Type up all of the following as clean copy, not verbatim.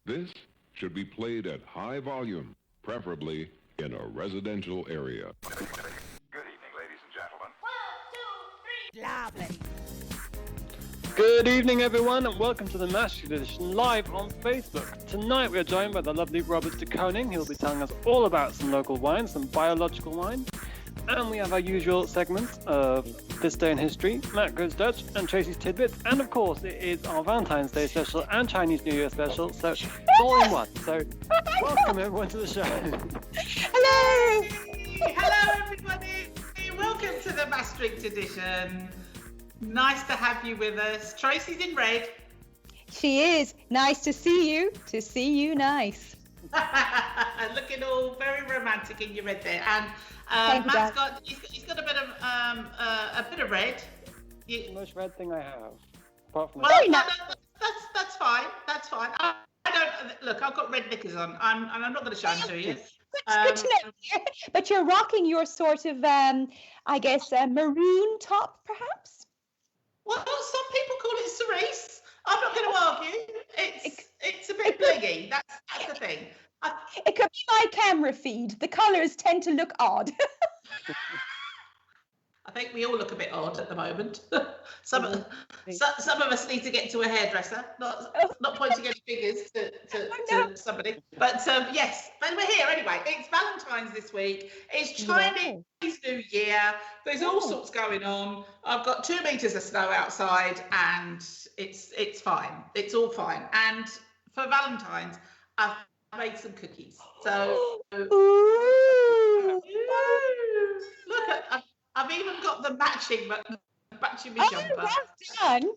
This should be played at high volume, preferably in a residential area. Good evening, ladies and gentlemen. 1, 2, 3. Lovely. Good evening, everyone, and welcome to the Maastricht edition live on Facebook. Tonight we are joined by the lovely Robert De Koning, who will be telling us all about some local wines, some biological wine. And we have our usual segments of This Day in History, Matt Goes Dutch, and Tracey's Tidbits. And of course, it is our Valentine's Day special and Chinese New Year special, so it's all in one. So welcome everyone to the show. Hello! Hello, everybody. Welcome to the Maastricht edition. Nice to have you with us. Tracey's in red. She is. Nice to see you. To see you nice. Looking all very romantic in your red there. And Matt's got he's got a bit of red. The most red thing I have. Apart from that's fine. That's fine. I don't look. I've got red knickers on. I'm not going to show them to you. That's good to know. But you're rocking your sort of I guess maroon top, perhaps. Well, some people call it cerise. I'm not going to argue. It's a bit blingy. That's the thing. It could be my camera feed. The colours tend to look odd. I think we all look a bit odd at the moment. Some of us need to get to a hairdresser. Not pointing any fingers to somebody. But yes, but we're here anyway. It's Valentine's this week. It's Chinese New Year. There's all sorts going on. I've got 2 meters of snow outside, and it's fine. It's all fine. And for Valentine's, I've made some cookies. So look at. I've even got the matching my jumper. Well done.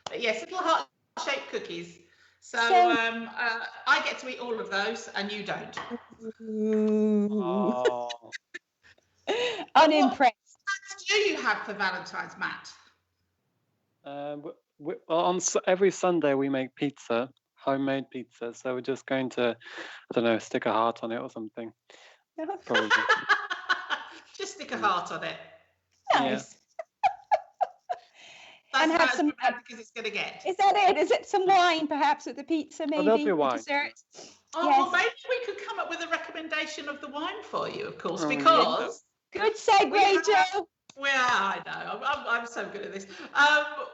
But yes, little heart-shaped cookies. So I get to eat all of those, and you don't. Oh. Unimpressed. What do you have for Valentine's, Matt? Every Sunday we make pizza, homemade pizza. So we're just going to, I don't know, stick a heart on it or something. Probably. Just stick a heart on it. Nice. That's and have as some romantic as it's going to get. Is that it? Is it some wine, perhaps, with the pizza, maybe? There'll be wine. Dessert? Oh, yes. well, maybe we could come up with a recommendation of the wine for you, of course, because... Good segue, Joe. Well, I know. I'm so good at this.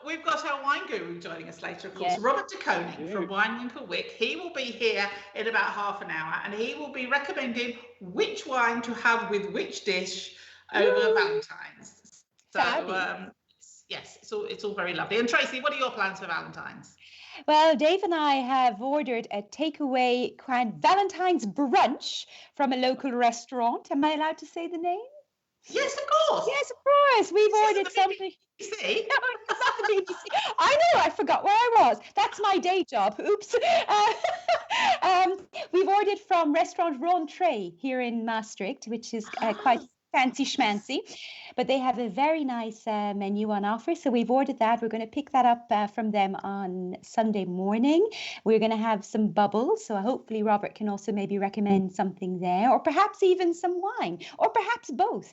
We've got our wine guru joining us later, of course, Yes. Robert De Koning from Wine Winkel Wyck. He will be here in about half an hour, and he will be recommending which wine to have with which dish over Valentine's. So, yes, it's all very lovely. And Tracey, what are your plans for Valentine's? Well, Dave and I have ordered a takeaway Valentine's brunch from a local restaurant. Am I allowed to say the name? Yes, of course. Yes, of course. We've ordered something. BBC? No, it's not the BBC. I know, I forgot where I was. That's my day job. Oops. We've ordered from restaurant Rechtstraat here in Maastricht, which is quite fancy schmancy. But they have a very nice menu on offer. So we've ordered that. We're going to pick that up from them on Sunday morning. We're going to have some bubbles. So hopefully Robert can also maybe recommend something there, or perhaps even some wine, or perhaps both.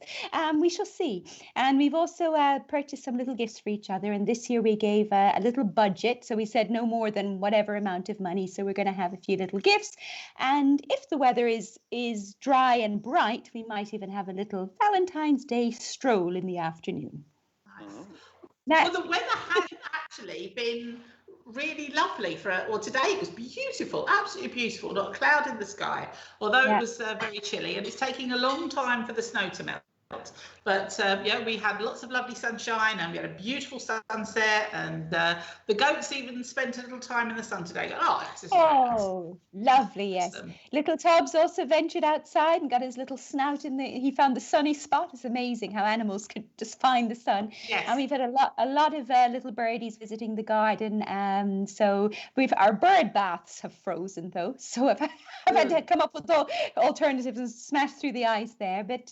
We shall see. And we've also purchased some little gifts for each other. And this year we gave a little budget. So we said no more than whatever amount of money. So we're going to have a few little gifts. And if the weather is dry and bright, we might even have a little Valentine's Day stroll in the afternoon. Nice. Well, the weather has actually been really lovely today it was beautiful, absolutely beautiful, not a cloud in the sky, although it was very chilly, and it's taking a long time for the snow to melt. But we had lots of lovely sunshine, and we had a beautiful sunset, and the goats even spent a little time in the sun today. Lovely, yes. Little Tubbs also ventured outside and got his little snout he found the sunny spot. It's amazing how animals could just find the sun. Yes. And we've had a lot of little birdies visiting the garden. So our bird baths have frozen though. So I've had to come up with alternatives and smash through the ice there. But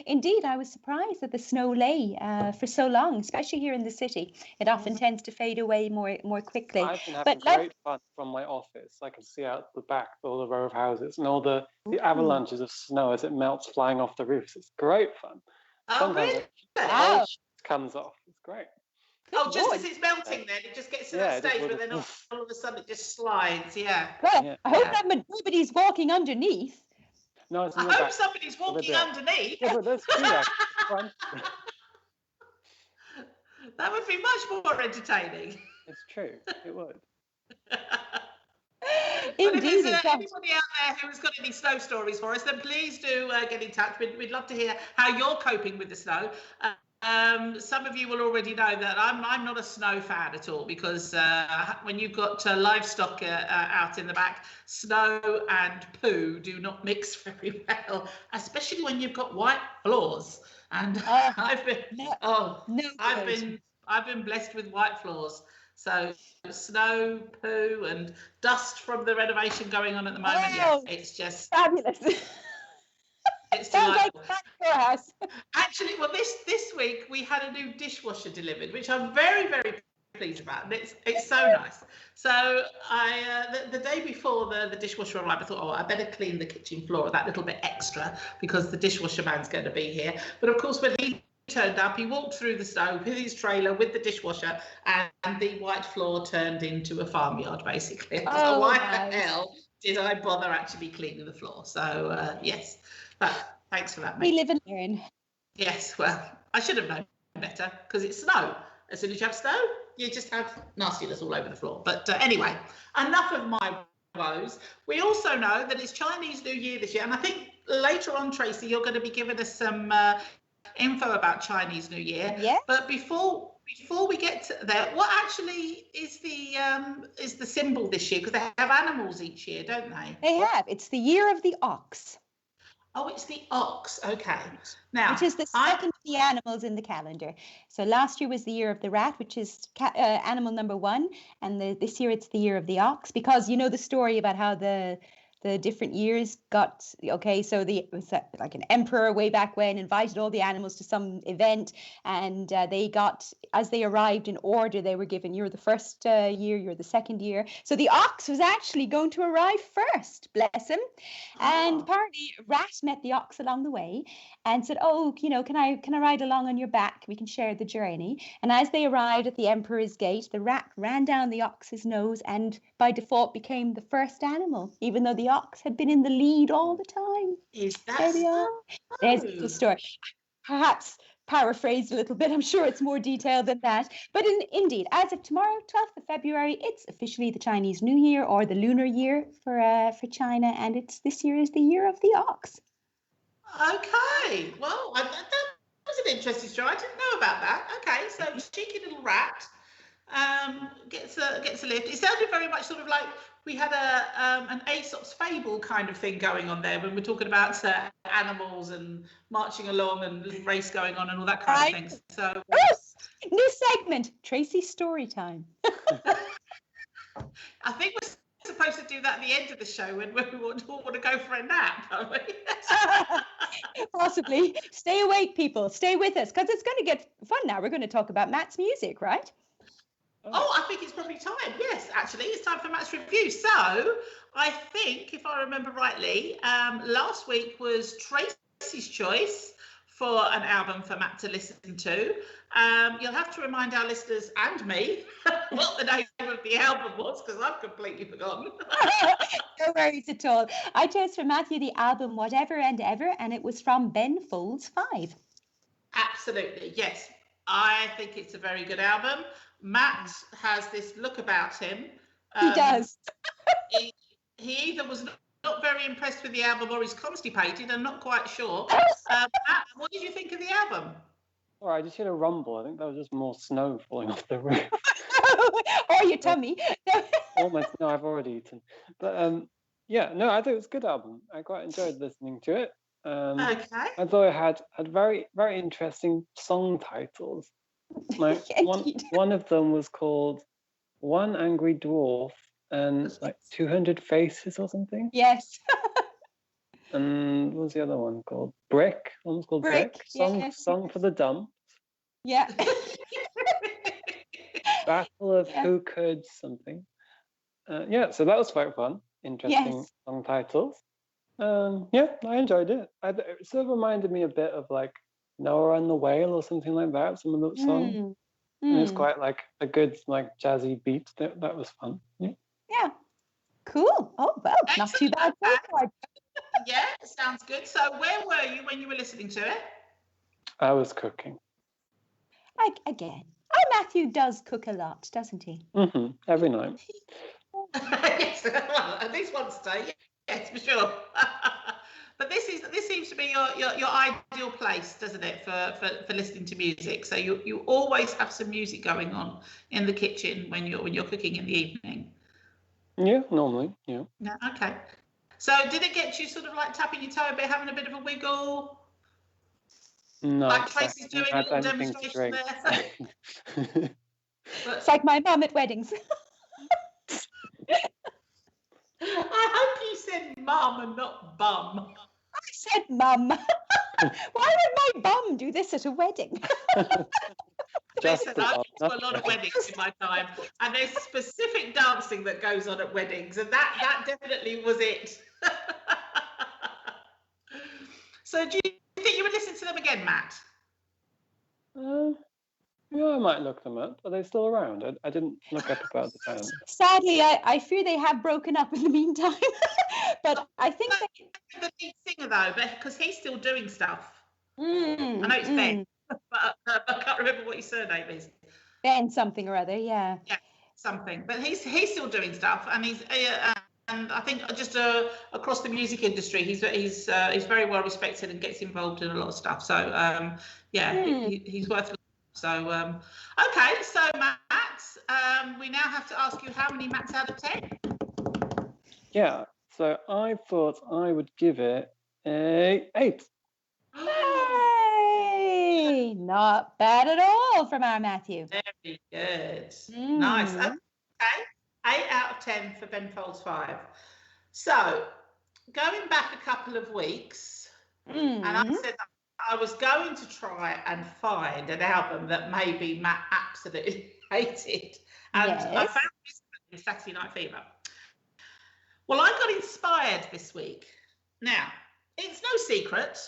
indeed, I was surprised that the snow lay for so long, especially here in the city. It often tends to fade away more quickly. I've been having great fun from my office. I can see out the back all the row of houses and all the avalanches of snow as it melts flying off the roofs. It's great fun. Oh, really? It comes off. It's great. Oh, just Lord. as it's melting, then it just gets to Yeah, that it just stage where would- then all of a sudden it just slides. Yeah. Well, Yeah. I hope Yeah. that nobody's walking underneath. No, it's I in the hope back. somebody's Over walking there. underneath. Yeah, but there's two at the front. That would be much more entertaining. It's true. It would. But Indeed, if there's it does. anybody out there who's got any snow stories for us, then please do get in touch. We'd love to hear how you're coping with the snow. Some of you will already know that I'm not a snow fan at all, because when you've got livestock out in the back, snow and poo do not mix very well, especially when you've got white floors. And I've been blessed with white floors. So snow, poo, and dust from the renovation going on at the moment. Oh, yeah, it's just fabulous. it's Sounds like delightful. your house. Actually, well, this week we had a new dishwasher delivered, which I'm very, very pleased about. And it's so nice. So the day before the dishwasher arrived, I thought, oh, I better clean the kitchen floor that little bit extra, because the dishwasher man's going to be here. But of course, when he turned up, he walked through the snow with his trailer with the dishwasher, and the white floor turned into a farmyard, basically. So why the hell did I bother actually cleaning the floor? So yes, but thanks for that, mate. We live and learn. Yes, well, I should have known better, because it's snow. As soon as you have snow, you just have nastiness all over the floor. But anyway, enough of my woes. We also know that it's Chinese New Year this year, and I think later on, Tracey, you're going to be giving us some info about Chinese New Year. Yeah. But before we get to there, what actually is the symbol this year? Because they have animals each year, don't they? They have. It's the year of the ox. Oh, it's the ox. Okay. Now, which is the second of the animals in the calendar. So last year was the year of the rat, which is animal number 1, and this year it's the year of the ox, because you know the story about how the different years got, okay, so it was like an emperor way back when invited all the animals to some event, and they got, as they arrived in order, they were given, you're the first year, you're the second year. So the ox was actually going to arrive first, bless him. And apparently Rat met the ox along the way and said, oh, you know, can I ride along on your back? We can share the journey. And as they arrived at the emperor's gate, the rat ran down the ox's nose and by default became the first animal, even though the ox had been in the lead all the time. Is that There we are. so? There's the story. Perhaps paraphrased a little bit. I'm sure it's more detailed than that. But indeed, as of tomorrow, 12th of February, it's officially the Chinese New Year, or the lunar year for China, and this year is the year of the ox. Okay. Well, that was an interesting story. I didn't know about that. Okay, so cheeky little rat gets a lift. It sounded very much sort of like we had an Aesop's fable kind of thing going on there when we're talking about animals and marching along and little race going on and all that kind of thing. So new segment, Tracey's story time. I think we're supposed to do that at the end of the show when we all want to go for a nap, don't we? Possibly. Stay awake, people. Stay with us, because it's going to get fun now. We're going to talk about Matt's music, right? Oh, I think it's probably time. Yes, actually, it's time for Matt's review. So I think, if I remember rightly, last week was Tracey's choice for an album for Matt to listen to. You'll have to remind our listeners and me what the name of the album was, because I've completely forgotten. No worries at all. I chose for Matthew the album Whatever and Ever, and it was from Ben Folds 5. Absolutely, yes. I think it's a very good album. Matt has this look about him. He does. He either was not very impressed with the album or he's constipated. I'm not quite sure. Matt, what did you think of the album? All right, I just heard a rumble. I think that was just more snow falling off the roof. Or your tummy. Almost. No, I've already eaten. But yeah, no, I think it was a good album. I quite enjoyed listening to it. Okay. I thought it had very, very interesting song titles. Like one of them was called One Angry Dwarf and like 200 Faces or something. Yes. And what was the other one called? Brick. One was called Brick. Song for the Dump. Yeah. Battle of Who Could something. Yeah, so that was quite fun. Interesting song titles. Yeah, I enjoyed it. It sort of reminded me a bit of like Noah and the Whale or something like that. Some of those songs. And it's quite like a good like jazzy beat. That was fun. Yeah. Yeah. Cool. Oh, well, not too bad so far. Yeah, sounds good. So where were you when you were listening to it? I was cooking. Again. Oh, Matthew does cook a lot, doesn't he? Every night. Yes, well, at least once a day. Yes, for sure. But this seems to be your ideal place, doesn't it, for listening to music? So you always have some music going on in the kitchen when you're cooking in the evening. Yeah, normally. Yeah. No, okay. So did it get you sort of like tapping your toe a bit, having a bit of a wiggle? No. Like Tracey's doing a little demonstration there. It's like my mum at weddings. I hope you said mum and not bum. I said mum. Why would my bum do this at a wedding? Listen, I've been to a lot of weddings in my time, and there's specific dancing that goes on at weddings, and that definitely was it. So do you think you would listen to them again, Matt? Yeah, I might look them up. Are they still around? I didn't look up about the band. Sadly, I fear they have broken up in the meantime. But I think the lead singer though, because he's still doing stuff. I know it's Ben, but I can't remember what his surname is. Ben something or other, yeah. Yeah, something. But he's still doing stuff, and he's and I think just across the music industry, he's very well respected and gets involved in a lot of stuff. So he's worth. So okay, so Matt, we now have to ask you how many Matts out of 10? Yeah, so I thought I would give it a 8. Hey, not bad at all from our Matthew. Very good. Nice. Okay, 8 out of 10 for Ben Folds 5. So going back a couple of weeks, and I said that I was going to try and find an album that maybe Matt absolutely hated. And I found this in Saturday Night Fever. Well, I got inspired this week. Now, it's no secret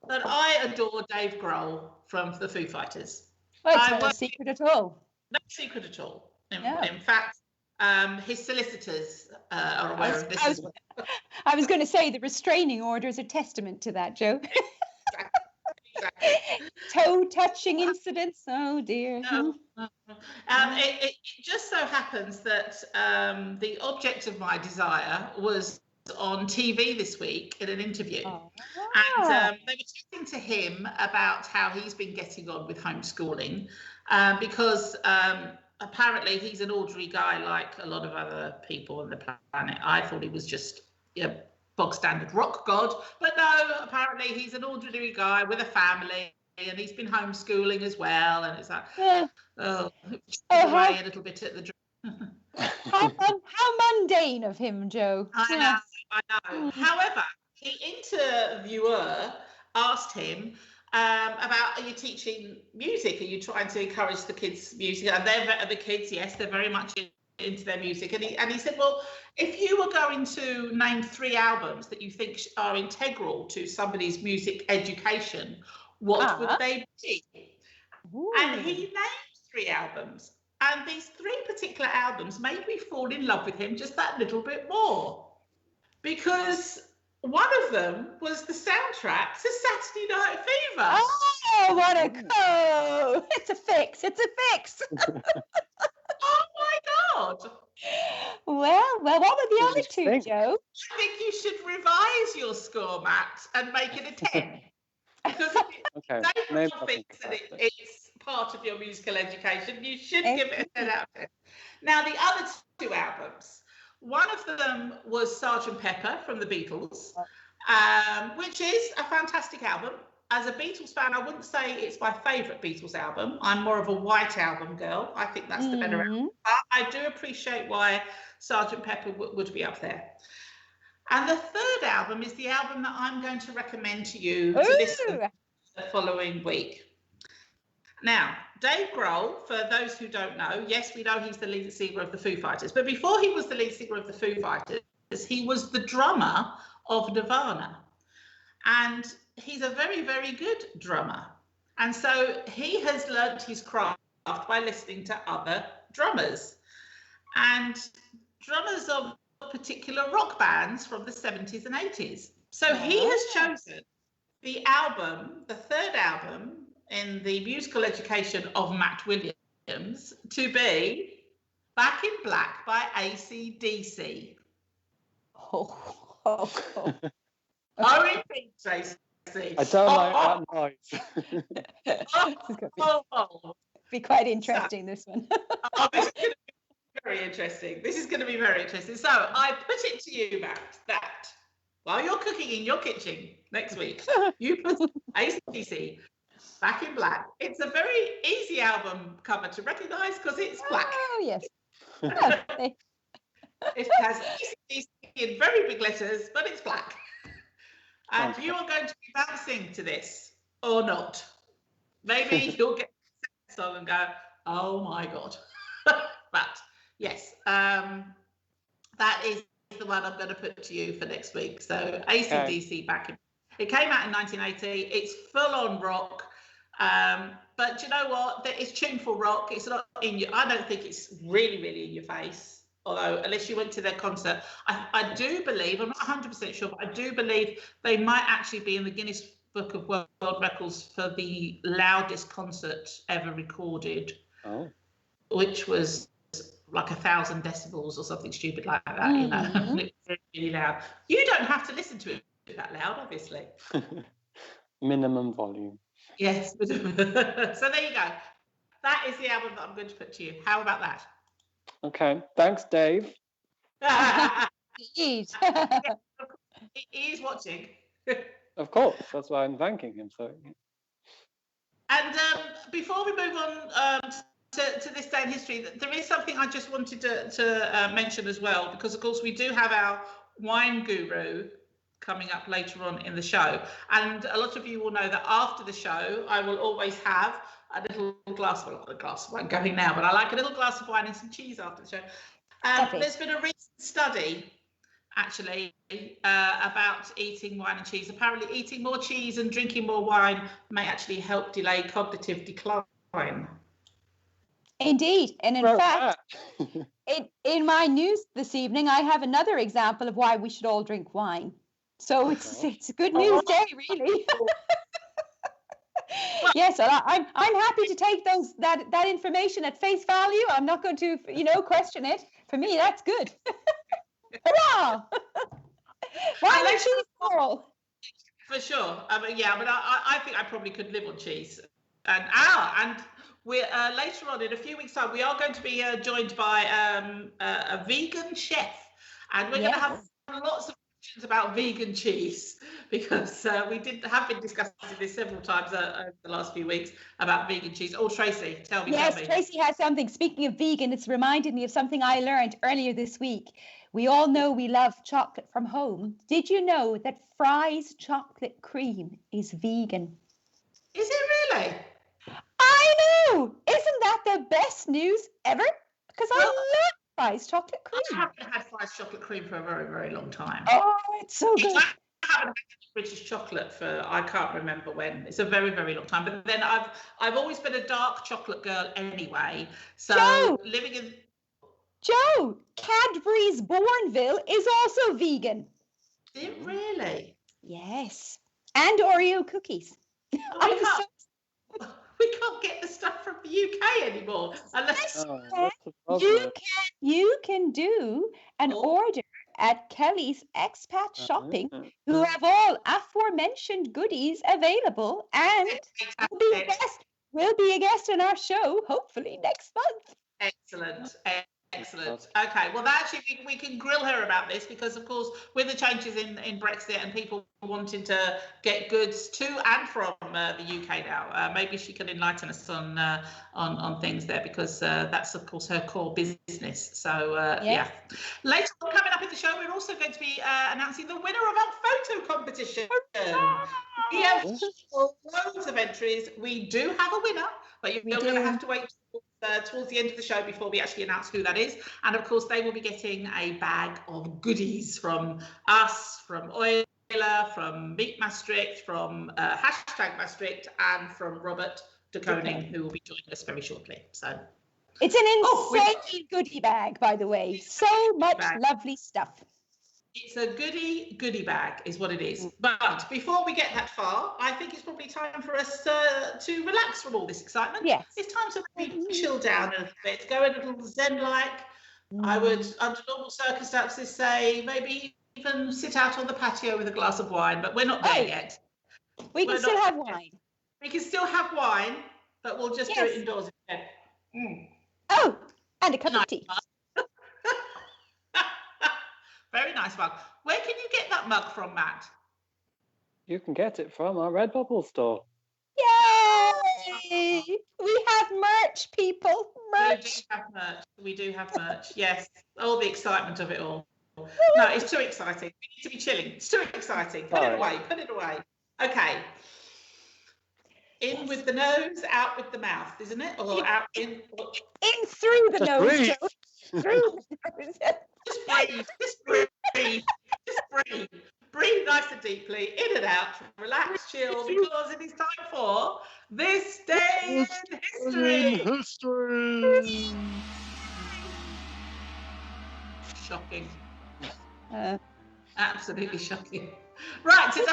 that I adore Dave Grohl from the Foo Fighters. Well, it's no secret at all. No secret at all. In fact, his solicitors are aware of this as well. I was going to say the restraining order is a testament to that, Joe. Exactly. Toe-touching incidents. Oh dear. No. It just so happens that the object of my desire was on TV this week in an interview, and they were chatting to him about how he's been getting on with homeschooling, because apparently he's an ordinary guy like a lot of other people on the planet. I thought he was just bog standard rock god, but no, apparently he's an ordinary guy with a family, and he's been homeschooling as well, and it's like away a little bit at the how mundane of him, Joe. I know. However, the interviewer asked him about, are you teaching music? Are you trying to encourage the kids' music? And the kids, yes, they're very much into their music. And he said, well, if you were going to name 3 albums that you think are integral to somebody's music education, what would they be? Ooh. And he named 3 albums. And these 3 particular albums made me fall in love with him just that little bit more. Because one of them was the soundtrack to Saturday Night Fever. Oh, what a co! It's a fix. Oh my God. Well, what were the other 2, Joe? I think you should revise your score, Matt, and make it a 10. Because David thinks that it's part of your musical education, you should give it a 10 out of 10. Now, the other 2 albums, one of them was Sgt. Pepper from the Beatles, which is a fantastic album. As a Beatles fan, I wouldn't say it's my favourite Beatles album. I'm more of a White Album girl. I think that's the better album. But I do appreciate why Sgt. Pepper would be up there. And the 3rd album is the album that I'm going to recommend to you to listen to the following week. Now, Dave Grohl, for those who don't know, yes, we know he's the lead singer of the Foo Fighters. But before he was the lead singer of the Foo Fighters, he was the drummer of Nirvana. And he's a very, very good drummer. And so he has learnt his craft by listening to other drummers. And drummers of particular rock bands from the 70s and 80s. So he has chosen the album, the third album in the musical education of Matt Williams, to be Back in Black by AC/DC. R.E.P. Tracey. I don't like that noise. Be quite interesting, this one. This is going to be very interesting. This is going to be very interesting. So I put it to you, Matt, that while you're cooking in your kitchen next week, you put AC/DC Back in Black. It's a very easy album cover to recognise because it's black. Oh, yes. It has AC/DC in very big letters, but it's black. And you are going to be bouncing to this or not. Maybe you'll get the song and go, oh my God. But yes, that is the one I'm going to put to you for next week. So AC/DC Back in. It came out in 1980. It's full on rock. But you know what? It's tuneful rock. It's not in your, I don't think it's really, really in your face. Although, unless you went to their concert, I do believe, I'm not 100% sure, but I do believe they might actually be in the Guinness Book of World Records for the loudest concert ever recorded, which was like 1,000 decibels or something stupid like that, you know. It was really loud. You don't have to listen to it that loud, obviously. Minimum volume. Yes. So there you go. That is the album that I'm going to put to you. How about that? Okay. Thanks, Dave. He is watching. Of course. That's why I'm thanking him. So. And before we move on to this day in history, there is something I just wanted to mention as well, because of course we do have our wine guru coming up later on in the show, and a lot of you will know that after the show I will always have a little glass, well, not a glass of wine going now, but I like a little glass of wine and some cheese after the show. There's been a recent study actually about eating wine and cheese. Apparently eating more cheese and drinking more wine may actually help delay cognitive decline. Indeed. And in fact, in my news this evening, I have another example of why we should all drink wine. So it's a good news day, really. Yes, I'm happy to take that information at face value. I'm not going to, question it. For me, that's good. Hurrah! Wine and cheese, Paul. For sure. I think I probably could live on cheese. And we're later on in a few weeks' time, we are going to be joined by a vegan chef, and we're going to have lots of questions about vegan cheese, because we have been discussing this several times over the last few weeks about vegan cheese. Oh, Tracey, tell me. Yes, Tracey has something. Speaking of vegan, it's reminded me of something I learned earlier this week. We all know we love chocolate from home. Did you know that Fry's chocolate cream is vegan? Is it really? I know! Isn't that the best news ever? Because I love Fry's chocolate cream. I haven't had Fry's chocolate cream for a very, very long time. Oh, it's so good. I haven't had British chocolate for, I can't remember when. It's a very, very long time. But then I've always been a dark chocolate girl anyway. So living in... Joe, Cadbury's Bourneville is also vegan. Is it really? Yes. And Oreo cookies. We can't get the stuff from the UK anymore. Unless you can do an order at Kelly's Expat Shopping, who have all aforementioned goodies available, and will be a guest on our show, hopefully next month. Excellent. Okay, well, actually, we can grill her about this, because, of course, with the changes in Brexit and people wanting to get goods to and from the UK now, maybe she can enlighten us on things there, because that's, of course, her core business. So, yeah. Later on, coming up in the show, we're also going to be announcing the winner of our photo competition. We have loads of entries. We do have a winner, but you're going to have to wait towards the end of the show before we actually announce who that is. And of course, they will be getting a bag of goodies from us, from Euler, from Meet Maastricht, from #Maastricht, and from Robert De De Koning, who will be joining us very shortly. So it's an insane goodie bag, by the way. So much lovely stuff. It's a goodie bag is what it is. But before we get that far, I think it's probably time for us to relax from all this excitement. Yes. It's time to maybe chill down a little bit, go a little zen-like. I would, under normal circumstances, say maybe even sit out on the patio with a glass of wine, but we're not there yet. We can still have wine. We can still have wine, but we'll just do it indoors instead. Oh, and a cup of tea. Very nice mug. Where can you get that mug from, Matt? You can get it from our Redbubble store. Yay! We have merch, people. Merch. We do have merch. Yes. All the excitement of it all. No, it's too exciting. We need to be chilling. It's too exciting. Put it away. Okay. In with the nose, out with the mouth, isn't it? Or out in. In through the nose. Through the nose. Just breathe. Breathe nice and deeply, in and out. Relax, chill, because it is time for This Day in History. Shocking. Absolutely shocking. Right, today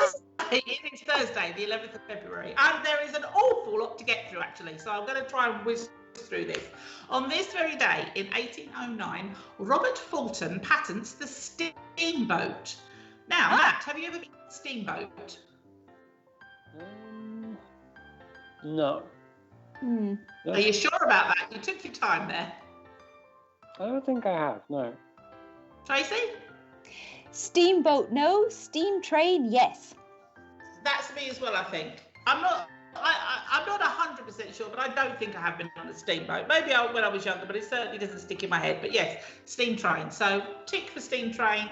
it is Thursday, the 11th of February, and there is an awful lot to get through, actually, so I'm going to try and whiz through this. On this very day, in 1809, Robert Fulton patents the steamboat. Now, Matt, have you ever been on a steamboat? No. Are you sure about that? You took your time there. I don't think I have, no. Tracey? Steamboat, no. Steam train, yes. That's me as well, I think. I'm not 100% sure, but I don't think I have been on a steamboat. Maybe when I was younger, but it certainly doesn't stick in my head. But yes, steam train. So tick for steam train,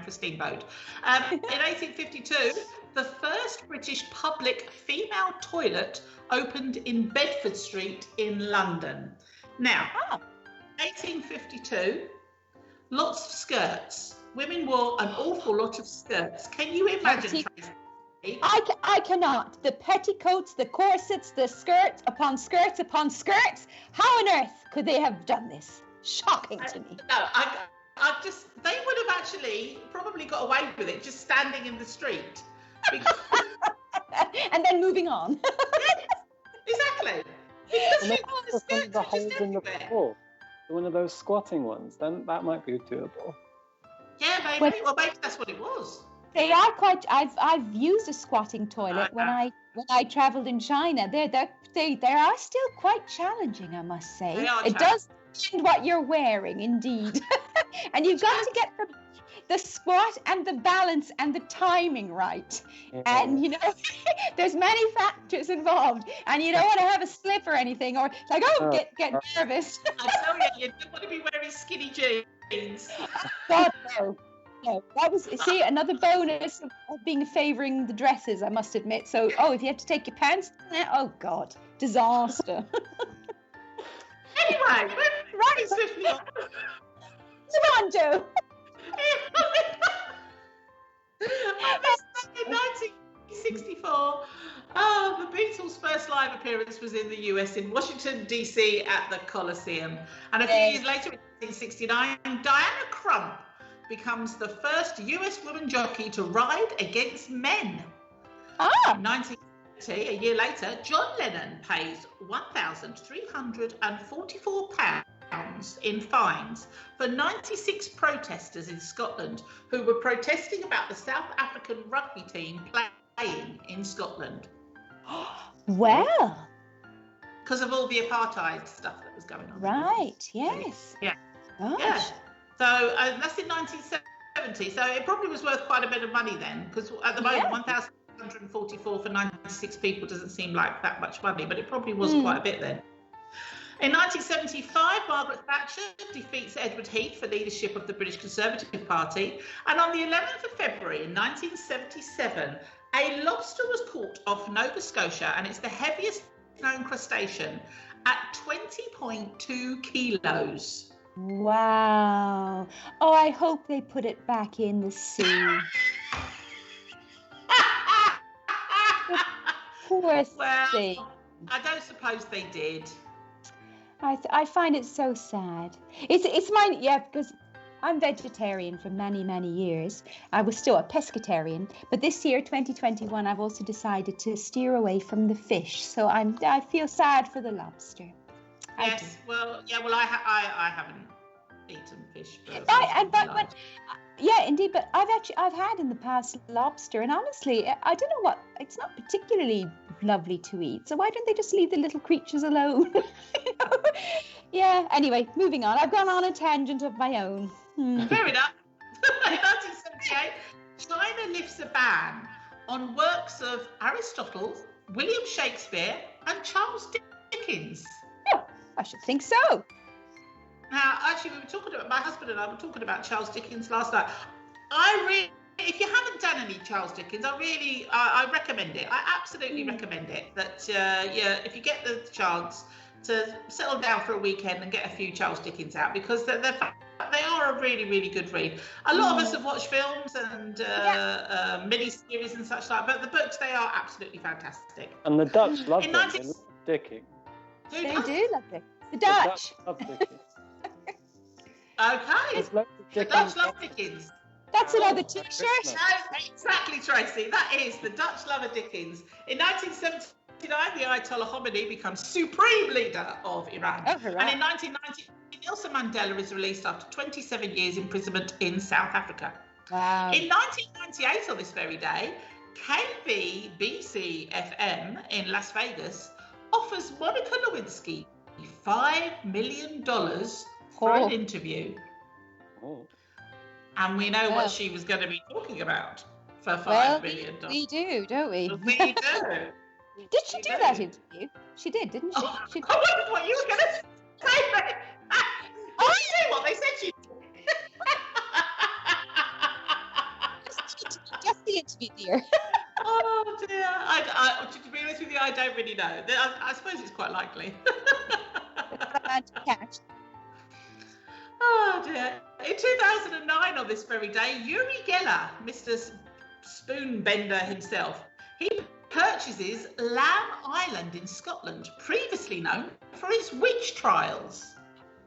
for steamboat. In 1852, the first British public female toilet opened in Bedford Street in London. Now, 1852, lots of skirts. Women wore an awful lot of skirts. Can you imagine, Tracy? I cannot. The petticoats, the corsets, the skirts upon skirts upon skirts. How on earth could they have done this? Shocking to me. No, they would have actually probably got away with it just standing in the street. And then moving on. Exactly. Because the holes in the floor. One of those squatting ones. Then that might be doable. Yeah, maybe. Well, maybe that's what it was. They are quite. I've used a squatting toilet when I travelled in China. They are still quite challenging, I must say. It does depend what you're wearing, indeed. And you've got to get the squat and the balance and the timing right. And there's many factors involved. And you don't want to have a slip or anything, or get nervous. I tell you don't want to be wearing skinny jeans. God, no. No, that was another bonus of favouring the dresses, I must admit. So, if you had to take your pants, oh God, disaster. Anyway, right swiftly on. Come on, Joe. In 1964, the Beatles' first live appearance was in the US in Washington, D.C. at the Coliseum. And a few years later, in 1969, Diana Crump becomes the first US woman jockey to ride against men. In 1970, a year later, John Lennon pays £1,344 in fines for 96 protesters in Scotland who were protesting about the South African rugby team playing in Scotland. Well, because of all the apartheid stuff that was going on. Right, yes. Yeah. Gosh. Yeah. So that's in 1970. So it probably was worth quite a bit of money then, because at the moment, 1,144 for 96 people doesn't seem like that much money, but it probably was quite a bit then. In 1975, Margaret Thatcher defeats Edward Heath for leadership of the British Conservative Party. And on the 11th of February in 1977, a lobster was caught off Nova Scotia, and it's the heaviest known crustacean at 20.2 kilos. Wow. Oh, I hope they put it back in the sea. Poor thing. I don't suppose they did. I find it so sad. It's mine, yeah, because I'm vegetarian for many, many years. I was still a pescatarian, but this year, 2021, I've also decided to steer away from the fish. So I feel sad for the lobster. Yes, well, yeah, well, I haven't eaten fish. Yeah, indeed. But I've had in the past lobster, and honestly, I don't know what. It's not particularly lovely to eat. So why don't they just leave the little creatures alone? Yeah. Anyway, moving on. I've gone on a tangent of my own. Fair enough. In 1978, China lifts a ban on works of Aristotle, William Shakespeare, and Charles Dickens. Yeah, I should think so. Now, actually, my husband and I were talking about Charles Dickens last night. If you haven't done any Charles Dickens, I recommend it. I absolutely recommend it. That, if you get the chance to settle down for a weekend and get a few Charles Dickens out, because they are a really, really good read. A lot of us have watched films and mini-series and such like, but the books, they are absolutely fantastic. And the Dutch love them. They love Dickens. They do love it. The Dutch. Love Dickens. Okay. The Dutch love Dickens. That's another t-shirt. Exactly, Tracey. That is the Dutch lover Dickens. In 1979, the Ayatollah Khomeini becomes supreme leader of Iran. Oh, hurrah. And in 1990, Nelson Mandela is released after 27 years imprisonment in South Africa. Wow. In 1998, on this very day, KBBC FM in Las Vegas offers Monica Lewinsky $5 million for an interview. Oh. And we know what she was going to be talking about for $5 million. We do, don't we? We do. Did she do that interview? She did, didn't she? Oh, I wondered what you were going to say. Oh, you know what they said she Just the interview, dear. Oh, dear. To be honest with you, I don't really know. I suppose it's quite likely. Catch. Oh dear. In 2009, on this very day, Uri Geller, Mr. Spoonbender himself, he purchases Lamb Island in Scotland, previously known for its witch trials.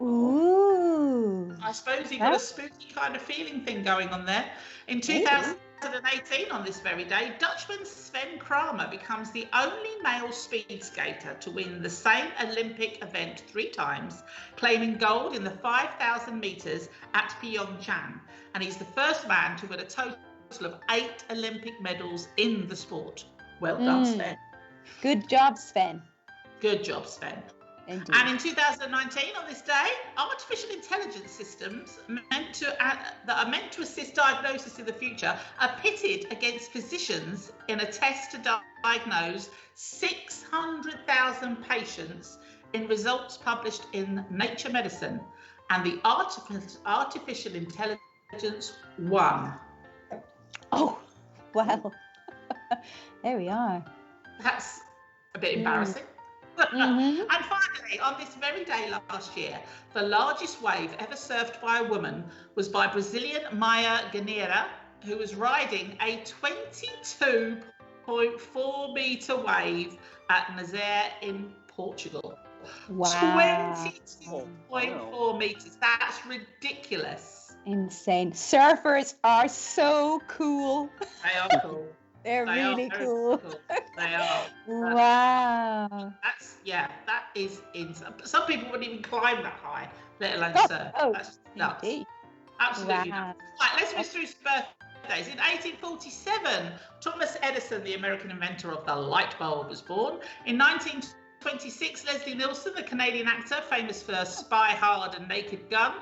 Ooh. I suppose he got a spooky kind of feeling thing going on there. In 2018, on this very day, Dutchman Sven Kramer becomes the only male speed skater to win the same Olympic event 3 times, claiming gold in the 5,000 metres at Pyeongchang. And he's the first man to win a total of 8 Olympic medals in the sport. Well done, Sven. Good job, Sven. Good job, Sven. Indeed. And in 2019, on this day, artificial intelligence systems that are meant to assist diagnosis in the future are pitted against physicians in a test to diagnose 600,000 patients in results published in Nature Medicine. And the artificial intelligence won. Oh, well, there we are. That's a bit embarrassing. And finally, on this very day last year, the largest wave ever surfed by a woman was by Brazilian Maya Guineira, who was riding a 22.4 metre wave at Nazaré in Portugal. Wow. 22.4 metres. That's ridiculous. Insane. Surfers are so cool. They are cool. They're really cool. They are. Wow. That is insane. Some people wouldn't even climb that high, let alone surf. That's nuts. Indeed. Absolutely nuts. Right, let's whiz through some birthdays. In 1847, Thomas Edison, the American inventor of the light bulb, was born. In 1926, Leslie Nielsen, the Canadian actor, famous for Spy Hard and Naked Gun,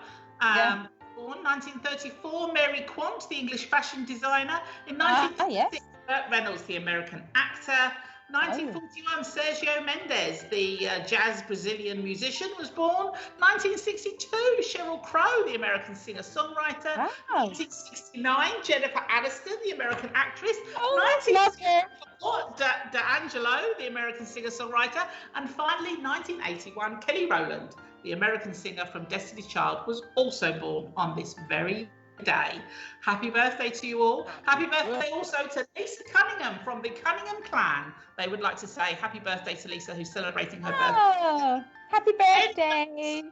born. 1934, Mary Quant, the English fashion designer. In 1956, Burt Reynolds, the American actor. 1941, Sergio Mendes, the jazz Brazilian musician, was born. 1962, Sheryl Crow, the American singer-songwriter. 1969, Jennifer Aniston, the American actress. 1964, D'Angelo, the American singer-songwriter. And finally, 1981, Kelly Rowland, the American singer from Destiny's Child, was also born on this very day. Happy birthday to you all. Happy birthday also to Lisa Cunningham from the Cunningham clan. They would like to say happy birthday to Lisa, who's celebrating her birthday. Oh, happy birthday.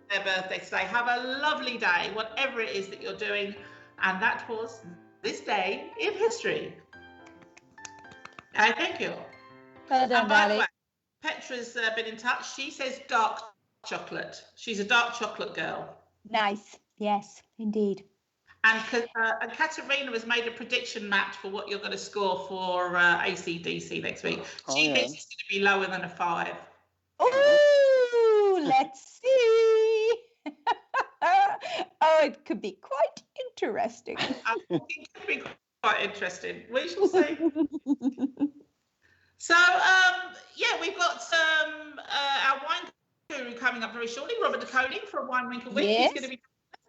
Their birthday today. Have a lovely day, whatever it is that you're doing. And that was this day in history. Thank you. Well done, And by the Dolly. way, Petra's been in touch. She says dark chocolate. She's a dark chocolate girl. Nice. Yes, indeed. And Katerina has made a prediction match for what you're going to score for ACDC next week. She thinks it's going to be lower than a 5. Oh, let's see. Oh, it could be quite interesting. I think it could be quite interesting. We shall see. So, yeah, we've got our wine guru coming up very shortly, Robert De Koning from Wine Winkel Wyck. Yes. He's going to be.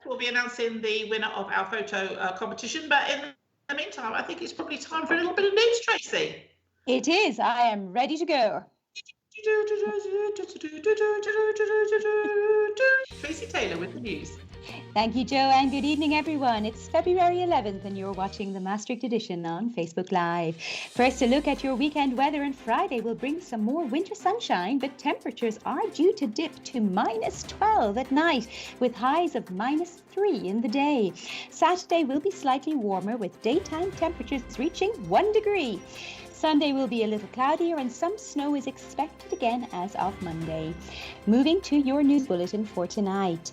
We'll be announcing the winner of our photo competition. But in the meantime, I think it's probably time for a little bit of news, Tracey. It is. I am ready to go. Tracey Taylor with the news. Thank you, Joe, and good evening, everyone. It's February 11th, and you're watching the Maastricht edition on Facebook Live. First, a look at your weekend weather, and Friday will bring some more winter sunshine, but temperatures are due to dip to -12 at night, with highs of -3 in the day. Saturday will be slightly warmer, with daytime temperatures reaching 1 degree. Sunday will be a little cloudier and some snow is expected again as of Monday. Moving to your news bulletin for tonight.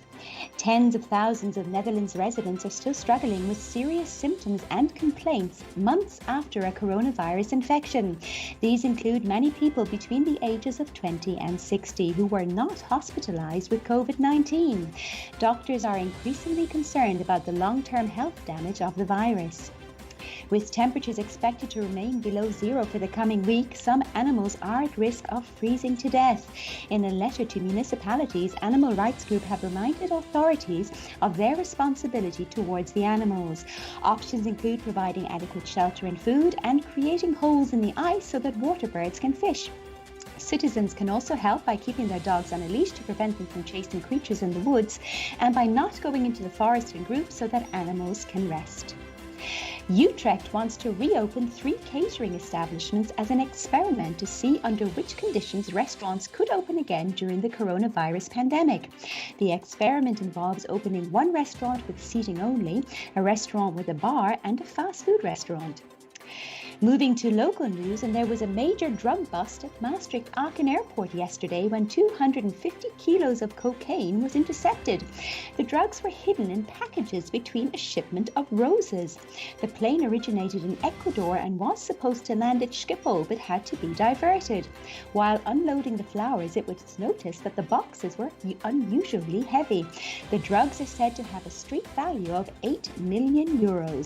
Tens of thousands of Netherlands residents are still struggling with serious symptoms and complaints months after a coronavirus infection. These include many people between the ages of 20 and 60 who were not hospitalized with COVID-19. Doctors are increasingly concerned about the long-term health damage of the virus. With temperatures expected to remain below zero for the coming week, some animals are at risk of freezing to death. In a letter to municipalities, animal rights groups have reminded authorities of their responsibility towards the animals. Options include providing adequate shelter and food and creating holes in the ice so that water birds can fish. Citizens can also help by keeping their dogs on a leash to prevent them from chasing creatures in the woods and by not going into the forest in groups so that animals can rest. Utrecht wants to reopen 3 catering establishments as an experiment to see under which conditions restaurants could open again during the coronavirus pandemic. The experiment involves opening 1 restaurant with seating only, a restaurant with a bar, and a fast food restaurant. Moving to local news, and there was a major drug bust at Maastricht Aachen Airport yesterday when 250 kilos of cocaine was intercepted. The drugs were hidden in packages between a shipment of roses. The plane originated in Ecuador and was supposed to land at Schiphol but had to be diverted. While unloading the flowers, it was noticed that the boxes were unusually heavy. The drugs are said to have a street value of €8 million.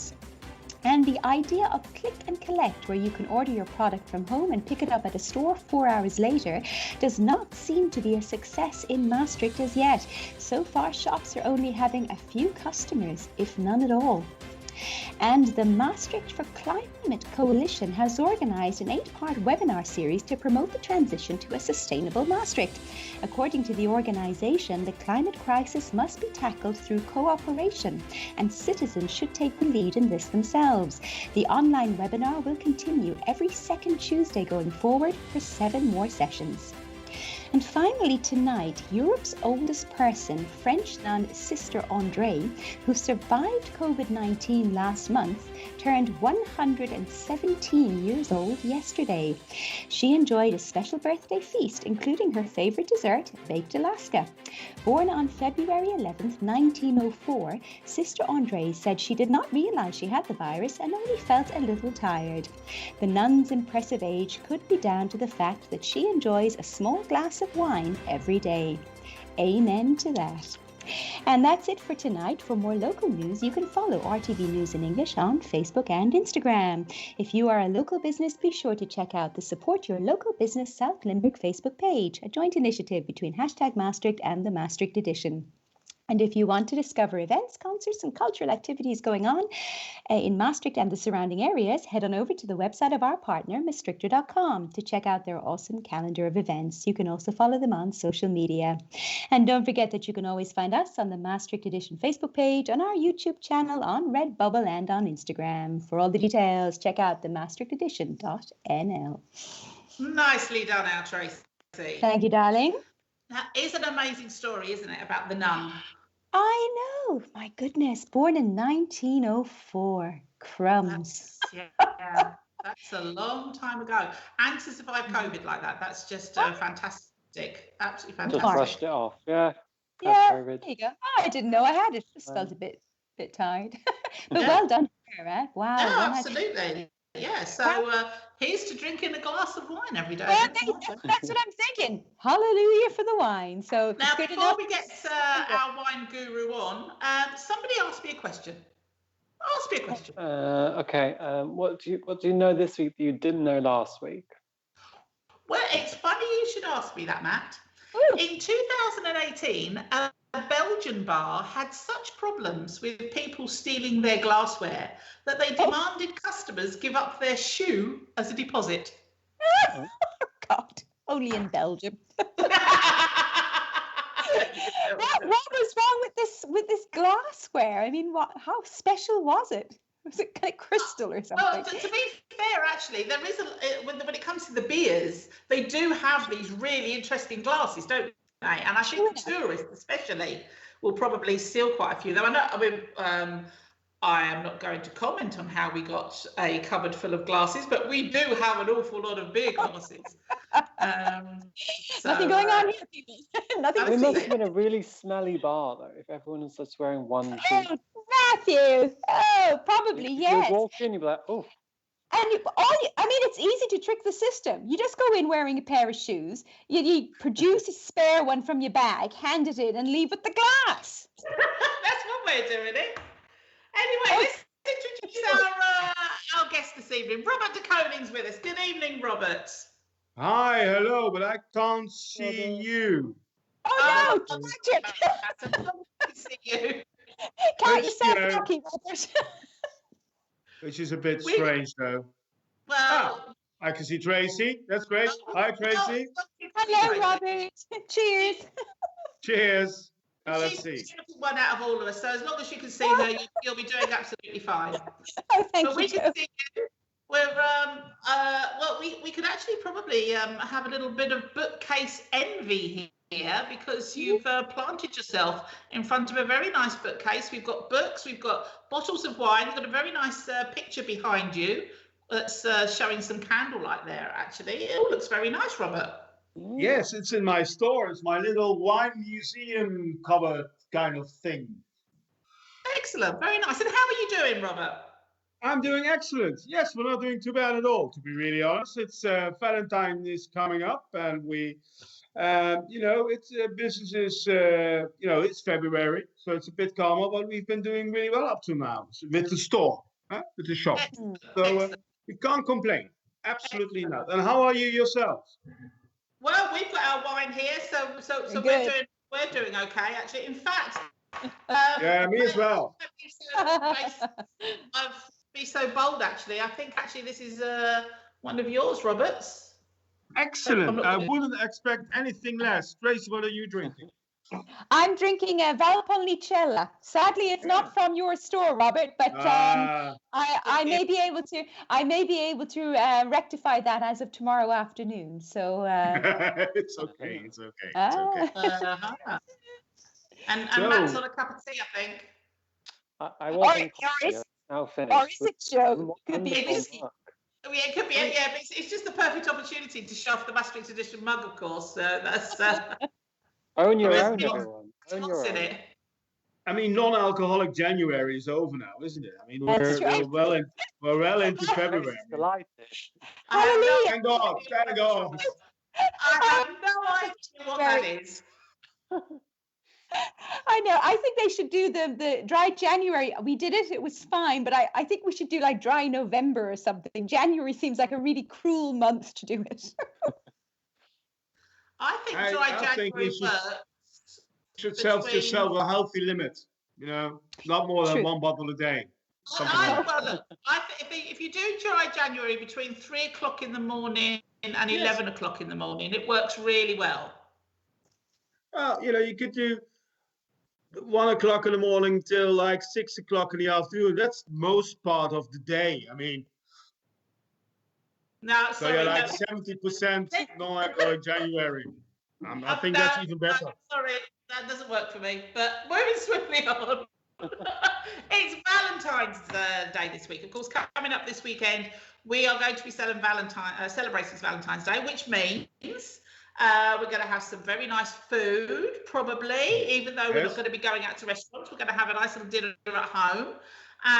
And the idea of click and collect, where you can order your product from home and pick it up at a store 4 hours later, does not seem to be a success in Maastricht as yet. So far, shops are only having a few customers, if none at all. And the Maastricht for Climate Coalition has organised an 8-part webinar series to promote the transition to a sustainable Maastricht. According to the organisation, the climate crisis must be tackled through cooperation, and citizens should take the lead in this themselves. The online webinar will continue every second Tuesday going forward for 7 more sessions. And finally tonight, Europe's oldest person, French nun Sister André, who survived COVID-19 last month, turned 117 years old yesterday. She enjoyed a special birthday feast, including her favourite dessert, baked Alaska. Born on February 11th, 1904, Sister André said she did not realise she had the virus and only felt a little tired. The nun's impressive age could be down to the fact that she enjoys a small glass of wine every day. Amen to that. And that's it for tonight. For more local news, you can follow RTV News in English on Facebook and Instagram. If you are a local business, be sure to check out the Support Your Local Business South Limerick Facebook page, a joint initiative between #Maastricht and the Maastricht Edition. And if you want to discover events, concerts, and cultural activities going on in Maastricht and the surrounding areas, head on over to the website of our partner, maastrichter.com, to check out their awesome calendar of events. You can also follow them on social media. And don't forget that you can always find us on the Maastricht Edition Facebook page, on our YouTube channel, on Redbubble, and on Instagram. For all the details, check out the maastrichtedition.nl. Nicely done, our Tracey. Thank you, darling. That is an amazing story, isn't it, about the nun? I know. My goodness. Born in 1904. Crumbs. That's a long time ago. And to survive COVID like that, that's just fantastic. Absolutely fantastic. Just brushed it off. Yeah. Yeah, there you go. Oh, I didn't know I had it. Just felt a bit tired. But well done, Sarah. Wow. No, absolutely. Yeah, so here's to drinking a glass of wine every day. Well, that's what I'm thinking. Hallelujah for the wine. So now, before we get our wine guru on, somebody asked me a question. Ask me a question. Okay. What do you know this week that you didn't know last week? Well, it's funny you should ask me that, Matt. Ooh. In 2018, a Belgian bar had such problems with people stealing their glassware that they demanded customers give up their shoe as a deposit. Oh, God, only in Belgium. What was wrong with this glassware? I mean, how special was it? Was it kind of crystal or something? Well, to be fair, actually, there is when it comes to the beers, they do have these really interesting glasses, don't they? And I think tourists, especially, will probably steal quite a few. Though I am not going to comment on how we got a cupboard full of glasses, but we do have an awful lot of beer glasses. Nothing going on here, people. Nothing. It must have been a really smelly bar, though, if everyone is just wearing one shoe. Oh, Matthew! Oh, probably, yes. You walk in, you'd be like, oh. And it's easy to trick the system. You just go in wearing a pair of shoes, you produce a spare one from your bag, hand it in, and leave with the glass. That's one way of doing it. Anyway, let's introduce our guest this evening. Robert De Koning's with us. Good evening, Robert. Hi, hello, but I can't see you. Oh, no, imagine. That's a lovely to see you. Count yourself lucky, Robert. Which is a bit strange, though. Well, I can see Tracey. That's great. Hi, Tracey. Hello, Robert. Cheers. Cheers. Now, let's see. She's one out of all of us, so as long as you can see her, you'll be doing absolutely fine. Oh, thank you. We can see you. We're we could actually probably have a little bit of bookcase envy here because you've planted yourself in front of a very nice bookcase. We've got books, we've got bottles of wine, we've got a very nice picture behind you that's showing some candlelight there, actually. It all looks very nice, Robert. Yes, it's in my store. It's my little wine museum cupboard kind of thing. Excellent, very nice. And how are you doing, Robert? I'm doing excellent. Yes, we're not doing too bad at all, to be really honest. It's Valentine is coming up, and we, it's business is, it's February, so it's a bit calmer, but we've been doing really well up to now with the store, with the shop. Excellent. So we can't complain. Absolutely not. And how are you yourself? Well, we've got our wine here, so we're doing okay, actually. In fact, yeah, me as well. I've be so bold, actually. I think actually this is one of yours, Robert's. Excellent. I wouldn't expect anything less. Tracey, what are you drinking? I'm drinking a Valpolicella. Sadly, it's not from your store, Robert, but I may be able to rectify that as of tomorrow afternoon. So it's okay. It's okay. It's okay. And Matt's on a cup of tea, I think. I wasn't now finished. Or is it Joe? Could be. It could be. Yeah, but it's just the perfect opportunity to shove the Maastricht edition mug, of course. That's. Own your own, everyone. Own your own. I mean, non-alcoholic January is over now, isn't it? I mean, we're well into February. Thank God. Thank God. I have no idea what that is. I know. I think they should do the dry January. We did it. It was fine. But I think we should do like dry November or something. January seems like a really cruel month to do it. I think dry January works. should set yourself a healthy limit. Not more than True. 1 bottle a day. Something like that. Well, look, if you do try January between 3 o'clock in the morning and 11 o'clock in the morning, it works really well. Well, you could do 1 o'clock in the morning till like 6 o'clock in the afternoon. That's most part of the day. I mean, No, so sorry, you're like no. 70% non-alcoholic January. I think that's even better. Sorry, that doesn't work for me. But moving swiftly on. It's Valentine's Day this week. Of course, coming up this weekend, we are going to be celebrating Valentine's Day, which means we're going to have some very nice food, probably, even though we're not going to be going out to restaurants. We're going to have a nice little dinner at home.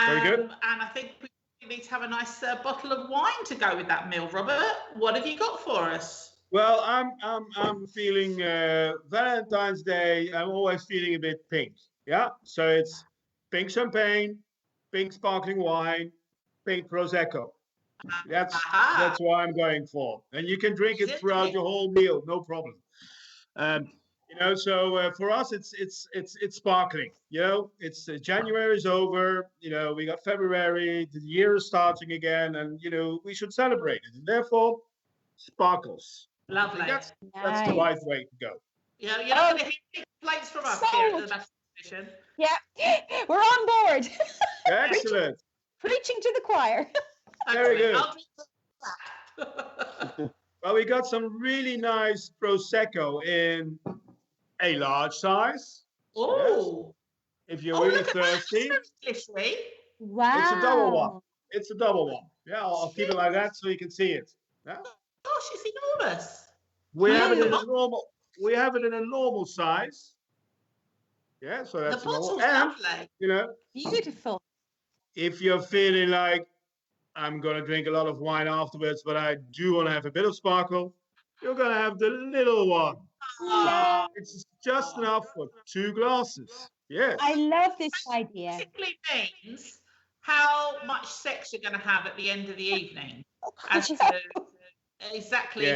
Very good. And I think we need to have a nice bottle of wine to go with that meal. Robert, what have you got for us? Well, I'm feeling Valentine's Day. I'm always feeling a bit pink. Yeah, so it's pink champagne, pink sparkling wine, pink prosecco. That's what I'm going for, and you can drink it throughout your whole meal, no problem. So for us, it's sparkling. It's January is over. We got February. The year is starting again, and we should celebrate it. And therefore, sparkles. Lovely. That's the right way to go. Yeah, you're not going to hear big complaints from us here at the Master Edition. Yeah, we're on board. Excellent. Preaching to the choir. Very good. I'll drink that. Well, we got some really nice prosecco in a large size. Oh. Yes. If you're really thirsty. Wow. It's a double one. It's a double one. Yeah, I'll keep it like that so you can see it. Yeah. Gosh, it's enormous. We have it in a normal. We have it in a normal size. Yeah, so that's the normal. bottle's And lovely. Beautiful. If you're feeling like I'm gonna drink a lot of wine afterwards, but I do want to have a bit of sparkle, you're gonna have the little one. It's just enough for 2 glasses. Yes. I love this idea. Basically means how much sex you're going to have at the end of the evening, as to exactly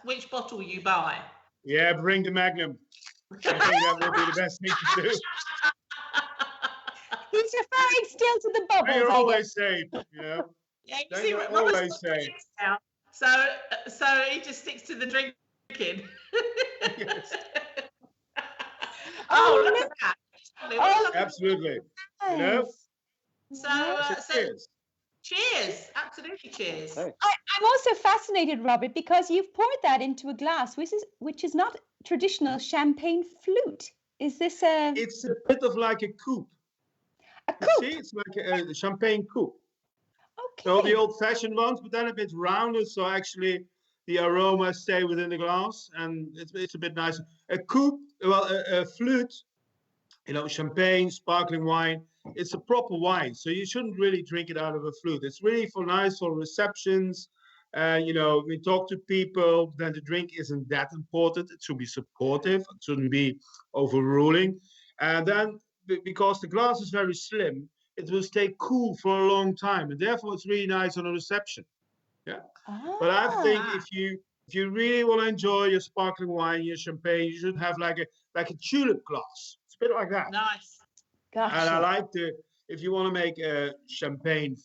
which bottle you buy. Yeah, bring the Magnum. I think that would be the best thing to do. He's referring still to the bubbles. You're always safe, Yeah, you Then see, you're Robert's always got safe. drinks now, so he just sticks to the drinking. Yes. Look at that. Absolutely. So cheers. Absolutely cheers. Hey. I'm also fascinated, Robert, because you've poured that into a glass, which is not traditional champagne flute. Is this a? It's a bit of like a coupe. A You coupe. see, it's like a champagne coupe. Okay. So the old-fashioned ones, but then a bit rounded, so actually the aroma stay within the glass, and it's a bit nicer. A coupe, well, a flute, champagne, sparkling wine. It's a proper wine, so you shouldn't really drink it out of a flute. It's really nice for receptions. We talk to people, then the drink isn't that important. It should be supportive. It shouldn't be overruling. And then, because the glass is very slim, it will stay cool for a long time, and therefore it's really nice on a reception. Yeah. But I think if you really want to enjoy your sparkling wine, your champagne, you should have like a tulip glass. It's a bit like that. Nice. Gotcha. And I like if you want to make a champagne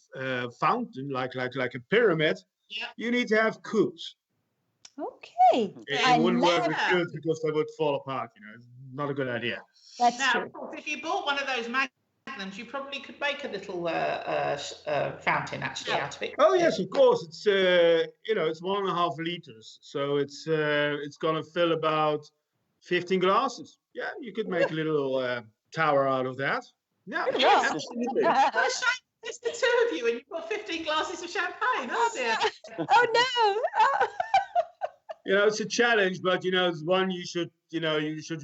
fountain, like a pyramid, you need to have coupes. Okay. It wouldn't work with that. flutes because they would fall apart. It's not a good idea. That's Now, true. of course, if you bought one of those magnums, you probably could make a little fountain actually out of it. Oh yes, of course. It's it's 1.5 liters, so it's gonna fill about 15 glasses. Yeah, you could make a little tower out of that. Yeah, Yeah. absolutely. What a shame. It's the two of you, and you've got 15 glasses of champagne. Oh dear. Oh no. It's a challenge, but it's one you should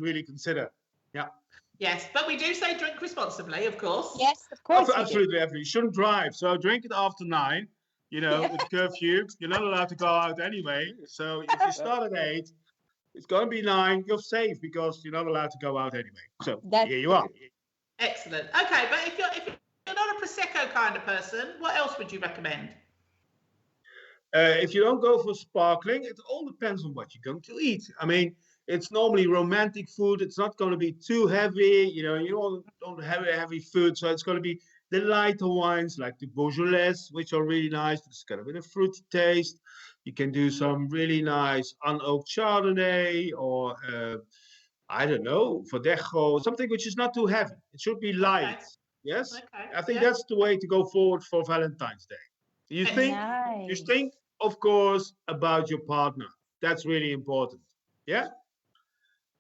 really consider. Yeah. Yes, but we do say drink responsibly, of course. Yes, of course. Absolutely. You shouldn't drive, so drink it after 9. With curfew, you're not allowed to go out anyway. So if you start at 8, it's going to be 9. You're safe because you're not allowed to go out anyway. So here you are. Excellent. Okay, but if you're not a prosecco kind of person, what else would you recommend? If you don't go for sparkling, it all depends on what you're going to eat. I mean, It's normally romantic food. It's not going to be too heavy. You know, you don't have heavy food, so it's going to be the lighter wines like the Beaujolais, which are really nice. It's got a bit of fruity taste. You can do some really nice unoaked Chardonnay or I don't know, Verdejo, something which is not too heavy. It should be light. Okay. Yes, Okay. I think that's the way to go forward for Valentine's Day. You think, Nice. of course, about your partner. That's really important. Yeah.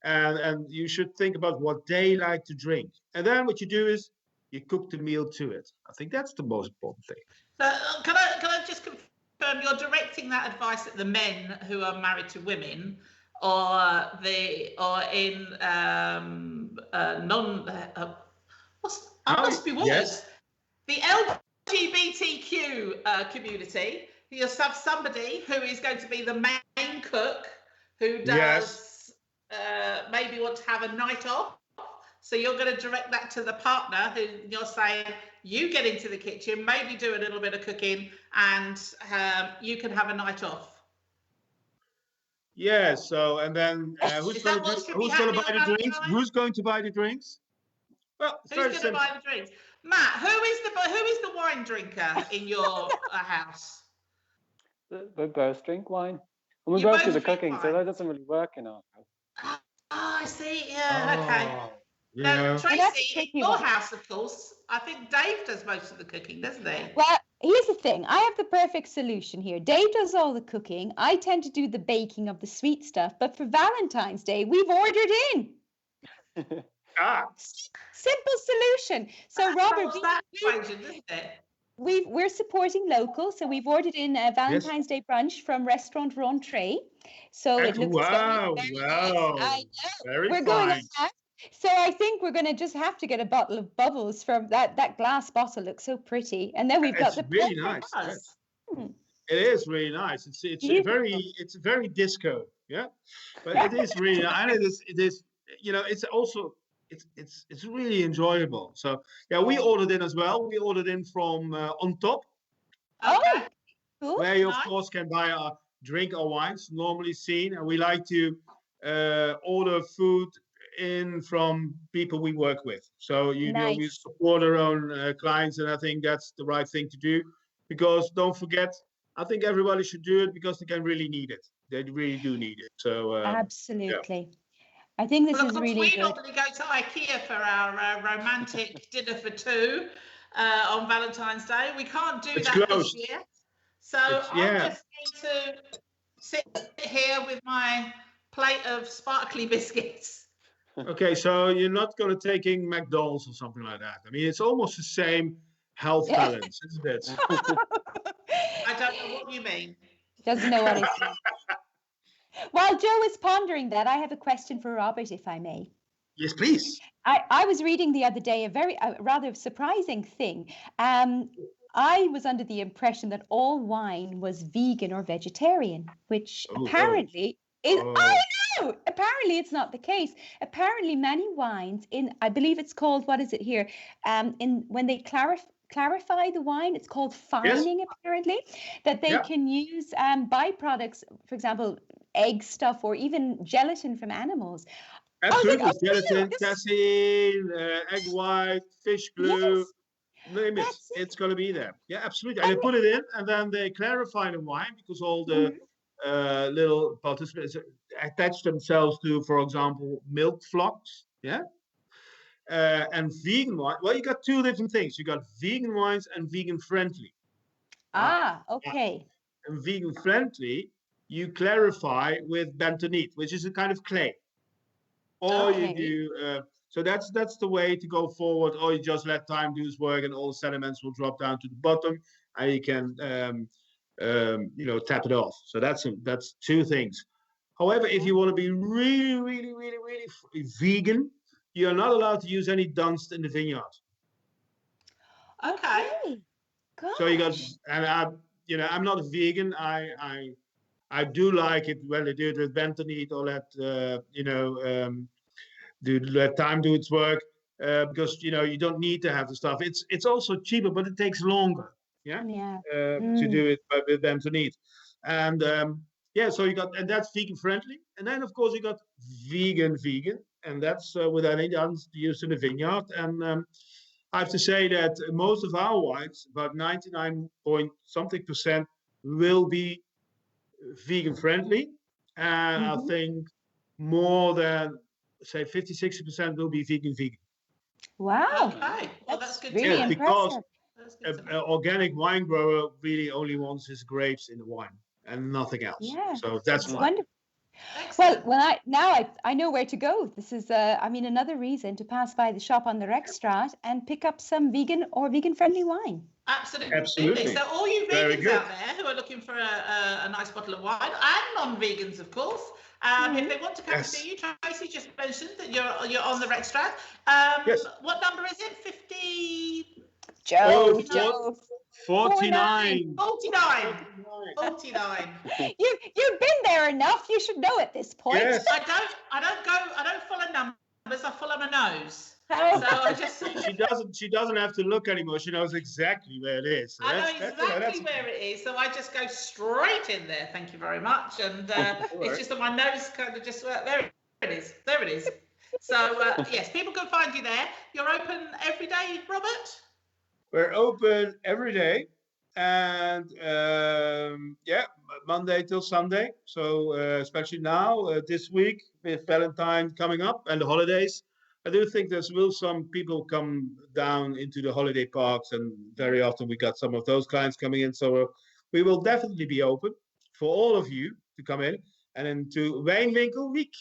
And you should think about what they like to drink. And then what you do is you cook the meal to it. I think that's the most important thing. So can I just confirm you're directing that advice at the men who are married to women, or in non must be worse. Yes. The LGBTQ community. You have somebody who is going to be the main cook who does maybe want to have a night off. So you're going to direct that to the partner who you're saying, you get into the kitchen, maybe do a little bit of cooking, and you can have a night off. Yeah, so, and then who's going to buy the drinks? Who's going to buy the drinks? Well, who's going to buy the drinks? Matt, who is the wine drinker in your house? We both drink wine. And we both do the cooking, so that doesn't really work in our house. Oh, I see. Yeah, okay. Yeah. Now, Tracey, in your house, of course, I think Dave does most of the cooking, doesn't he? Well, here's the thing. I have the perfect solution here. Dave does all the cooking. I tend to do the baking of the sweet stuff. But for Valentine's Day, we've ordered in. Simple solution. So, Robert, we're supporting local. So we've ordered in a Valentine's Day brunch from Restaurant Rentrée. So it looks wow. I know. Very we're going to have. So I think we're going to just have to get a bottle of bubbles from that glass bottle. Looks so pretty, and then we've got the really nice. Yes. It is really nice. It's very disco, yeah. But it is really nice. And it is you know, it's also it's really enjoyable. So yeah, we ordered in as well. We ordered in from On Top. Oh, cool. Where you of course can buy our drink or wines normally seen, and we like to order food in from people we work with. So you know, we support our own clients, and I think that's the right thing to do, because don't forget, I think everybody should do it because they can really need it. They really do need it. So absolutely. Yeah. I think this is really good. We normally go to IKEA for our romantic dinner for two on Valentine's Day. We can't do that this year. So I'm just going to sit here with my plate of sparkly biscuits. Okay, so you're not going to take in McDonald's or something like that. I mean, it's almost the same health balance, isn't it? I don't know what you mean. Doesn't know what it's mean. While Joe is pondering that, I have a question for Robert, if I may. Yes, please. I was reading the other day a rather surprising thing. I was under the impression that all wine was vegan or vegetarian, which apparently is. I know. Apparently, it's not the case. Apparently, many wines I believe it's called, what is it here? When they clarify the wine, it's called fining. Apparently, that they can use byproducts, for example, egg stuff or even gelatin from animals. Absolutely, gelatin, casein, egg white, fish glue. Name it. It's going to be there. Yeah, absolutely. And they put it in, and then they clarify the wine because all the little participants attach themselves to, for example, milk flocks. Yeah. And vegan wine. Well, you got two different things. You got vegan wines and vegan friendly. Okay. And vegan friendly, you clarify with bentonite, which is a kind of clay. Or you do. So that's the way to go forward. Or you just let time do its work, and all the sediments will drop down to the bottom, and you can tap it off. So that's two things. However, if you want to be really, really, really, really vegan, you are not allowed to use any dunst in the vineyard. Okay. So you got, and I'm not a vegan. I do like it when they do it with bentonite or let time do its work, because you don't need to have the stuff. It's also cheaper, but it takes longer. To do it with bentonite. And yeah, so you got, and that's vegan friendly. And then of course you got vegan, and that's without any others used in the vineyard. And I have to say that most of our wines, about 99 point something percent, will be vegan friendly. And I think more than say 50-60% will be vegan. Wow. Okay. Well, that's good really to know. Because That's good to an know. organic wine grower really only wants his grapes in the wine and nothing else. Yeah. So that's why. Wonderful. Excellent. Well, I know where to go. This is, another reason to pass by the shop on the Rechtstraat and pick up some vegan or vegan-friendly wine. Absolutely. So all you Very vegans good. out there who are looking for a nice bottle of wine, and non-vegans, of course, if they want to come and see you, Tracey just mentioned that you're on the Rechtstraat. Yes. What number is it? 50? Joe, Oh, Joe. 49. 49. 49. You've been there enough. You should know at this point. Yes. I don't follow numbers. I follow my nose. Oh. So I just. She doesn't have to look anymore. She knows exactly where it is. So I know that's- exactly where it is, so I just go straight in there. Thank you very much. And it's just that my nose kind of just there it is. There it is. So yes, people can find you there. You're open every day, Robert? We're open every day, and Monday till Sunday. So especially now, this week with Valentine coming up and the holidays, I do think there will some people come down into the holiday parks, and very often we got some of those clients coming in. So we will definitely be open for all of you to come in and into Wijn Winkel Wyck.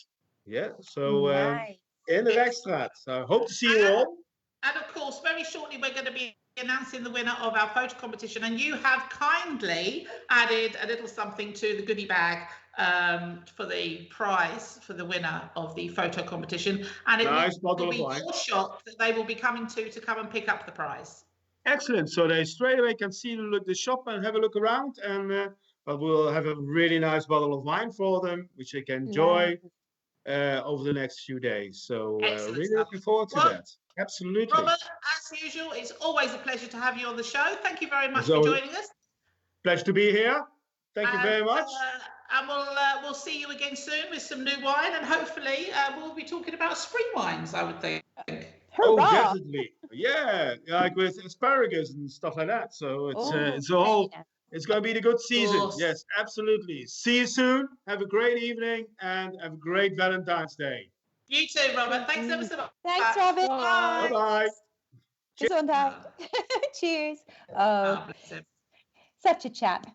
Yeah, so Nice. in the Rechtstraat. So I hope to see you all. And of course, very shortly, we're going to be announcing the winner of our photo competition. And you have kindly added a little something to the goodie bag for the prize for the winner of the photo competition. And it Nice will bottle be of wine. your shop that they will be coming to come and pick up the prize. Excellent. So they straight away can see the shop and have a look around, and but we'll have a really nice bottle of wine for them, which they can enjoy over the next few days. So Excellent really stuff. looking forward to Well, that. Absolutely. Robert, as usual, it's always a pleasure to have you on the show. Thank you very much As for always. joining us. Pleasure to be here. Thank you very much. And we'll see you again soon with some new wine, and hopefully we'll be talking about spring wines, I would think. Oh, Hurrah! definitely. Yeah, like with asparagus and stuff like that. So it's a whole. It's going to be the good season. course. Yes, absolutely. See you soon. Have a great evening and have a great Valentine's Day. You too, Robert. Thanks ever so much. Thanks, Robert. Bye. Bye-bye. Gesundheit. Cheers. Oh, Oh, bless him. such a chap.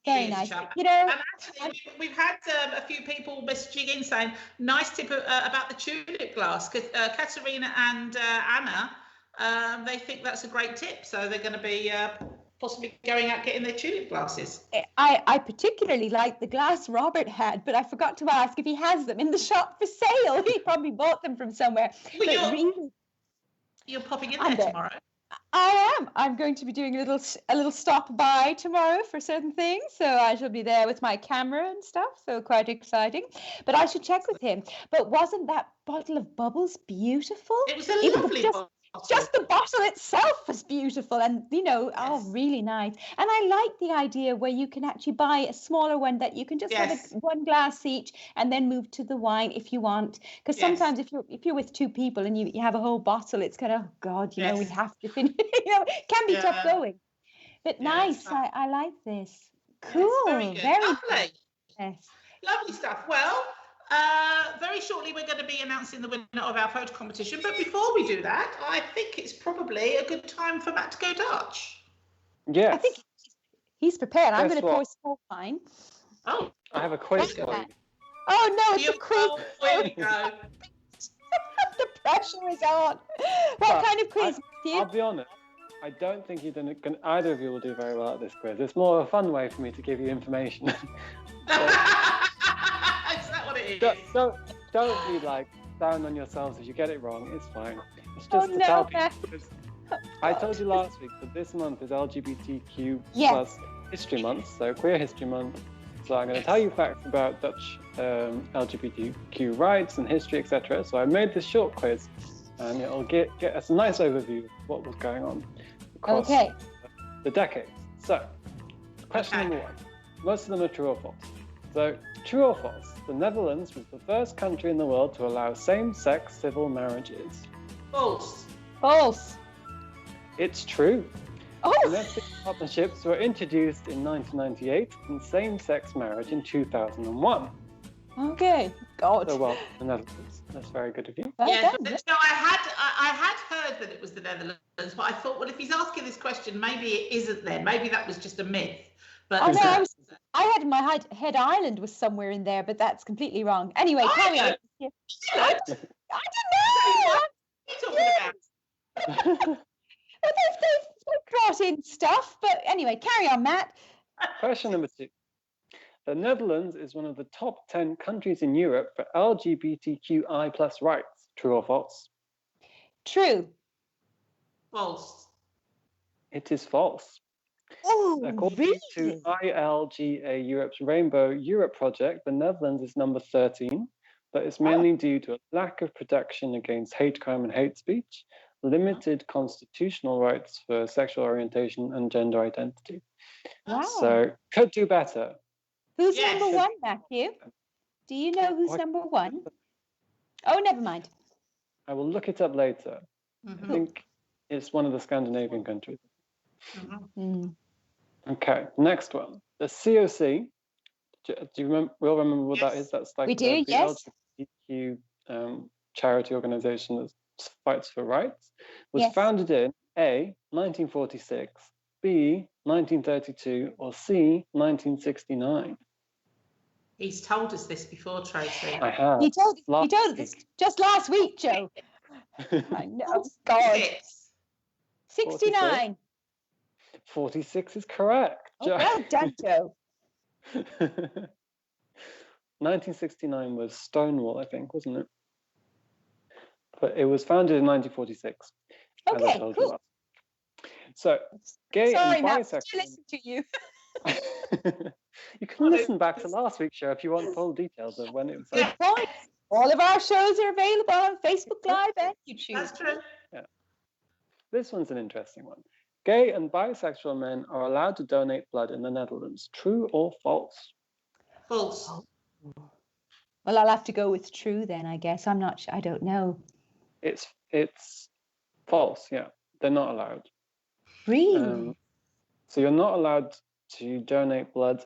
Very He is a nice. chap. You know, And actually, we've had a few people messaging in saying, nice tip about the tulip glass. Katerina and Anna, they think that's a great tip. So they're going to be possibly going out getting their tulip glasses. I particularly like the glass Robert had, but I forgot to ask if he has them in the shop for sale. He probably bought them from somewhere. Well, But really, you're popping in I'm there there. tomorrow. I am. I'm going to be doing a little stop by tomorrow for certain things, so I shall be there with my camera and stuff. So quite exciting. But I should check with him. But wasn't that bottle of bubbles beautiful? It was a Even lovely bottle. Just the bottle itself was beautiful, and oh, Yes. really nice. And I like the idea where you can actually buy a smaller one that you can just have Yes. one glass each, and then move to the wine if you want. Because Yes. sometimes if you're with two people and you have a whole bottle, it's kind of, oh God, we Yes. have to finish. It can be tough Yeah. going. But Yeah, nice, it's fun. I like this. Yes, Cool, very good. very Lovely. nice. Lovely stuff. Well, very shortly we're going to be announcing the winner of our photo competition. But before we do that, I think it's probably a good time for Matt to go Dutch. Yes. I think he's prepared. I'm Guess going to pour what? some wine. Oh, I have a quiz Look at for you. that. Oh no, it's you a quiz. Here we go. The pressure is on. What Well, kind of quiz, I'll Matthew? be honest. I don't think either of you will do very well at this quiz. It's more a fun way for me to give you information. Is that what it is? don't be like down on yourselves if you get it wrong. It's fine. It's Oh, just to no, tell people. Matt. because I told you last week that this month is LGBTQ Yes. plus History Month, so Queer History Month. So I'm going to tell you facts about Dutch LGBTQ rights and history, etc. So I made this short quiz, and it'll get us a nice overview of what was going on across Okay. the decades. So, question Okay. number one. Most of them are true or false. So, true or false? The Netherlands was the first country in the world to allow same-sex civil marriages. False. False. It's true. Oh, Domestic partnerships were introduced in 1998 and same-sex marriage in 2001. okay. God. So, well, the Netherlands. That's very good of you. Well Yeah, done. so I had heard that it was the Netherlands, but I thought, well, if he's asking this question, maybe it isn't there. Maybe that was just a myth. But Oh, no, I had in my head Ireland was somewhere in there, but that's completely wrong. Anyway, carry on. Yeah. I don't know. What are you talking about? Well, they've brought in stuff, but anyway, carry on, Matt. Question number 2. The Netherlands is one of the top 10 countries in Europe for LGBTQI plus rights. True or false? True. False. It is false. Oh, According really? to ILGA Europe's Rainbow Europe project, the Netherlands is number 13, but it's mainly due to a lack of protection against hate crime and hate speech, limited constitutional rights for sexual orientation and gender identity. Wow. So could do better. Who's Yes. number one, Matthew? Do you know who's number one? Oh, never mind. I will look it up later. I Mhm. think it's one of the Scandinavian countries. Mhm. Mm. Okay, next one. The COC. Do you remember? We all remember what that Yes. is? That's like We do, the yes. LGBTQ charity organization that fights for rights. Was Yes. founded in A, 1946, B, 1932, or C, 1969. He's told us this before, Tracey. I have. He told Last us this just last week, Joe. I know. God. Six. 69. 46 is correct. Oh, well done, Joe. 1969 was Stonewall, I think, wasn't it? But it was founded in 1946. as I Okay, told you cool. last. So, gay Sorry, and Matt. bisexual. To listen to you. You can listen back to last week's show if you want full details of when it was. Good point. All of our shows are available on Facebook Live and YouTube. That's true. This one's an interesting one. Gay and bisexual men are allowed to donate blood in the Netherlands. True or false? False. Well, I'll have to go with true then, I guess. I'm not sure. I don't know. It's false. Yeah, they're not allowed. Really? So you're not allowed to donate blood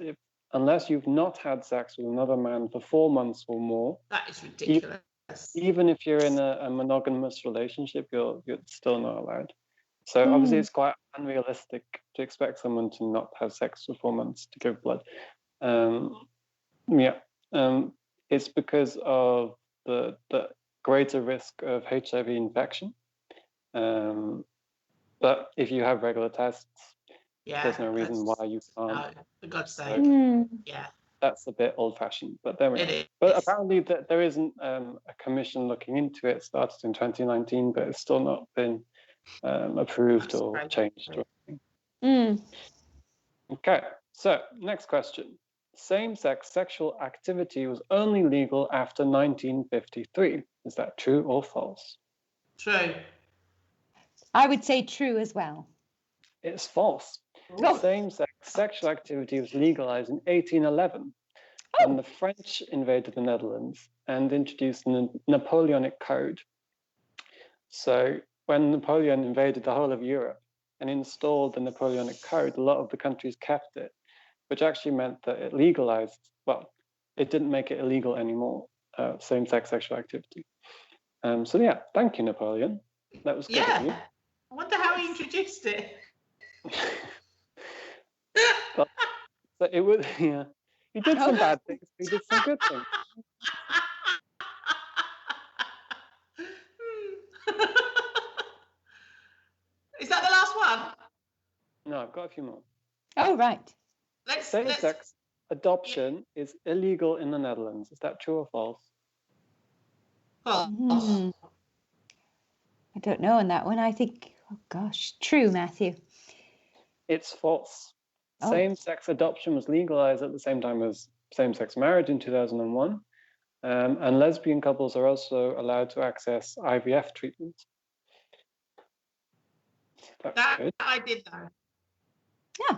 unless you've not had sex with another man for 4 months or more. That is ridiculous. Even if you're in a monogamous relationship, you're still not allowed. So obviously it's quite unrealistic to expect someone to not have sex for 4 months to give blood. It's because of the greater risk of HIV infection. But if you have regular tests, there's no reason why you can't. No, for God's sake. Yeah. That's a bit old-fashioned, but there we go. It is. But apparently there isn't a commission looking into it. It started in 2019, but it's still not been approved or changed. Or anything. Okay, so next question. Same-sex sexual activity was only legal after 1953. Is that true or false? True. I would say true as well. It's false. Oh. Same-sex sexual activity was legalized in 1811 when the French invaded the Netherlands and introduced the Napoleonic Code. So when Napoleon invaded the whole of Europe and installed the Napoleonic Code, a lot of the countries kept it, which actually meant that it legalized, well, it didn't make it illegal anymore, same-sex sexual activity. So yeah, thank you, Napoleon. That was good of you. I wonder how he introduced it. So it was, yeah. He did some bad things, he did some good things. Is that the last one? No, I've got a few more. Oh, right. Same-sex adoption is illegal in the Netherlands. Is that true or false? False. I don't know on that one. I think, oh gosh, true, Matthew. It's false. Oh. Same-sex adoption was legalized at the same time as same-sex marriage in 2001. And lesbian couples are also allowed to access IVF treatment. That's That good. I did know. Yeah.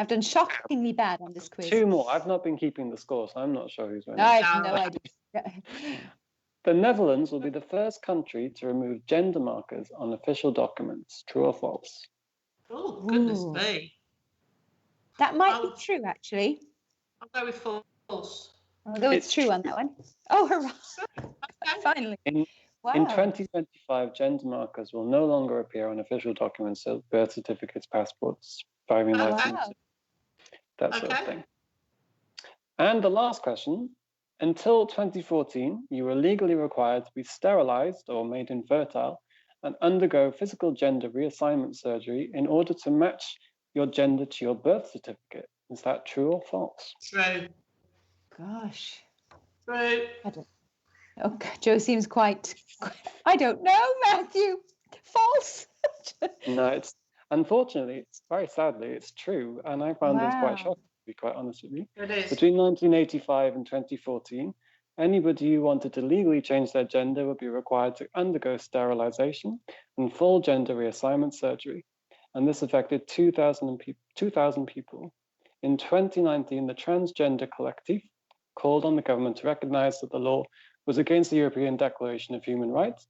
I've done shockingly bad on this quiz. 2 more. I've not been keeping the score, so I'm not sure who's winning. I have no idea. The Netherlands will be the first country to remove gender markers on official documents. True or false? Oh, goodness Ooh. me. That might be true, actually. I'll go with false. Although it's true on that one. Oh, hurrah. Finally. Wow. In 2025, gender markers will no longer appear on official documents, so birth certificates, passports, driving licenses, that sort of thing. And the last question. Until 2014, you were legally required to be sterilized or made infertile and undergo physical gender reassignment surgery in order to match your gender to your birth certificate. Is that true or false? True. Gosh. True. Oh, Joe seems quite, I don't know, Matthew. False. No, it's unfortunately, it's very sadly, it's true. And I found this quite shocking, to be quite honest with you. It is. Between 1985 and 2014, anybody who wanted to legally change their gender would be required to undergo sterilization and full gender reassignment surgery. And this affected 2,000 people. In 2019, the Transgender Collective called on the government to recognize that the law was against the European Declaration of Human Rights.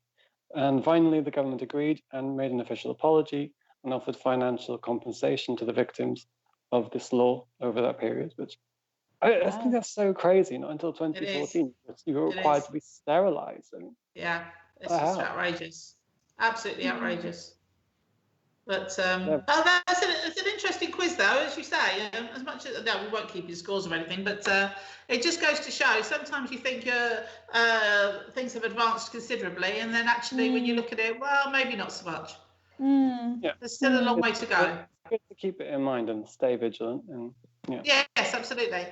And finally, the government agreed and made an official apology and offered financial compensation to the victims of this law over that period. Which I think that's so crazy. Not until 2014, you were required to be sterilized. I mean, yeah, it's just outrageous. Absolutely outrageous. But it's an interesting quiz, though, as you say. As much as we won't keep your scores or anything, but it just goes to show. Sometimes you think things have advanced considerably, and then actually, when you look at it, well, maybe not so much. Yeah. There's still a long way to go. It's good to keep it in mind and stay vigilant. And Yes, absolutely.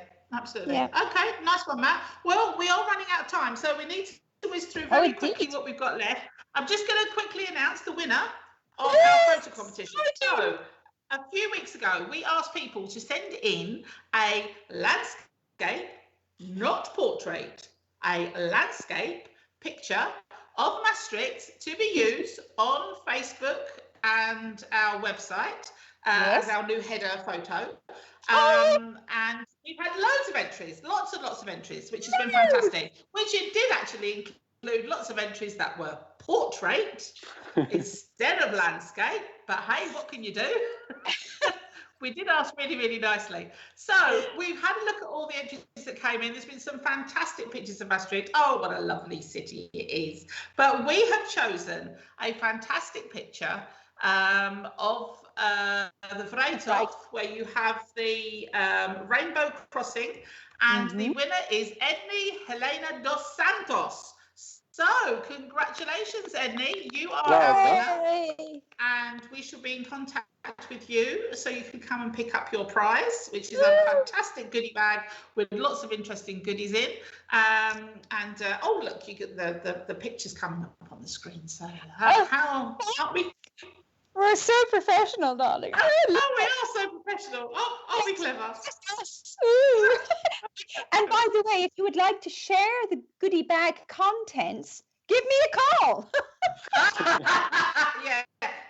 Yeah. Okay, nice one, Matt. Well, we are running out of time, so we need to whiz through very quickly what we've got left. I'm just going to quickly announce the winner of our photo competition. So, a few weeks ago, we asked people to send in a landscape, not portrait, a landscape picture of Maastricht to be used on Facebook and our website as our new header photo. And we've had loads of entries, lots and lots of entries, which has been fantastic, which it did actually include lots of entries that were portrait instead of landscape, but hey, what can you do? We did ask really, really nicely. So we've had a look at all the entries that came in. There's been some fantastic pictures of Maastricht. Oh, what a lovely city it is. But we have chosen a fantastic picture of the Vrijdag, where you have the rainbow crossing, and the winner is Edney Helena dos Santos. So, congratulations, Edney. You are our winner, and we shall be in contact with you so you can come and pick up your prize, which is a fantastic goodie bag with lots of interesting goodies in. Oh, look, you get the pictures coming up on the screen. So, how aren't we? We're so professional, darling. Oh, we are so professional. Oh, are we clever? And by the way, if you would like to share the goodie bag contents, give me a call. Yeah,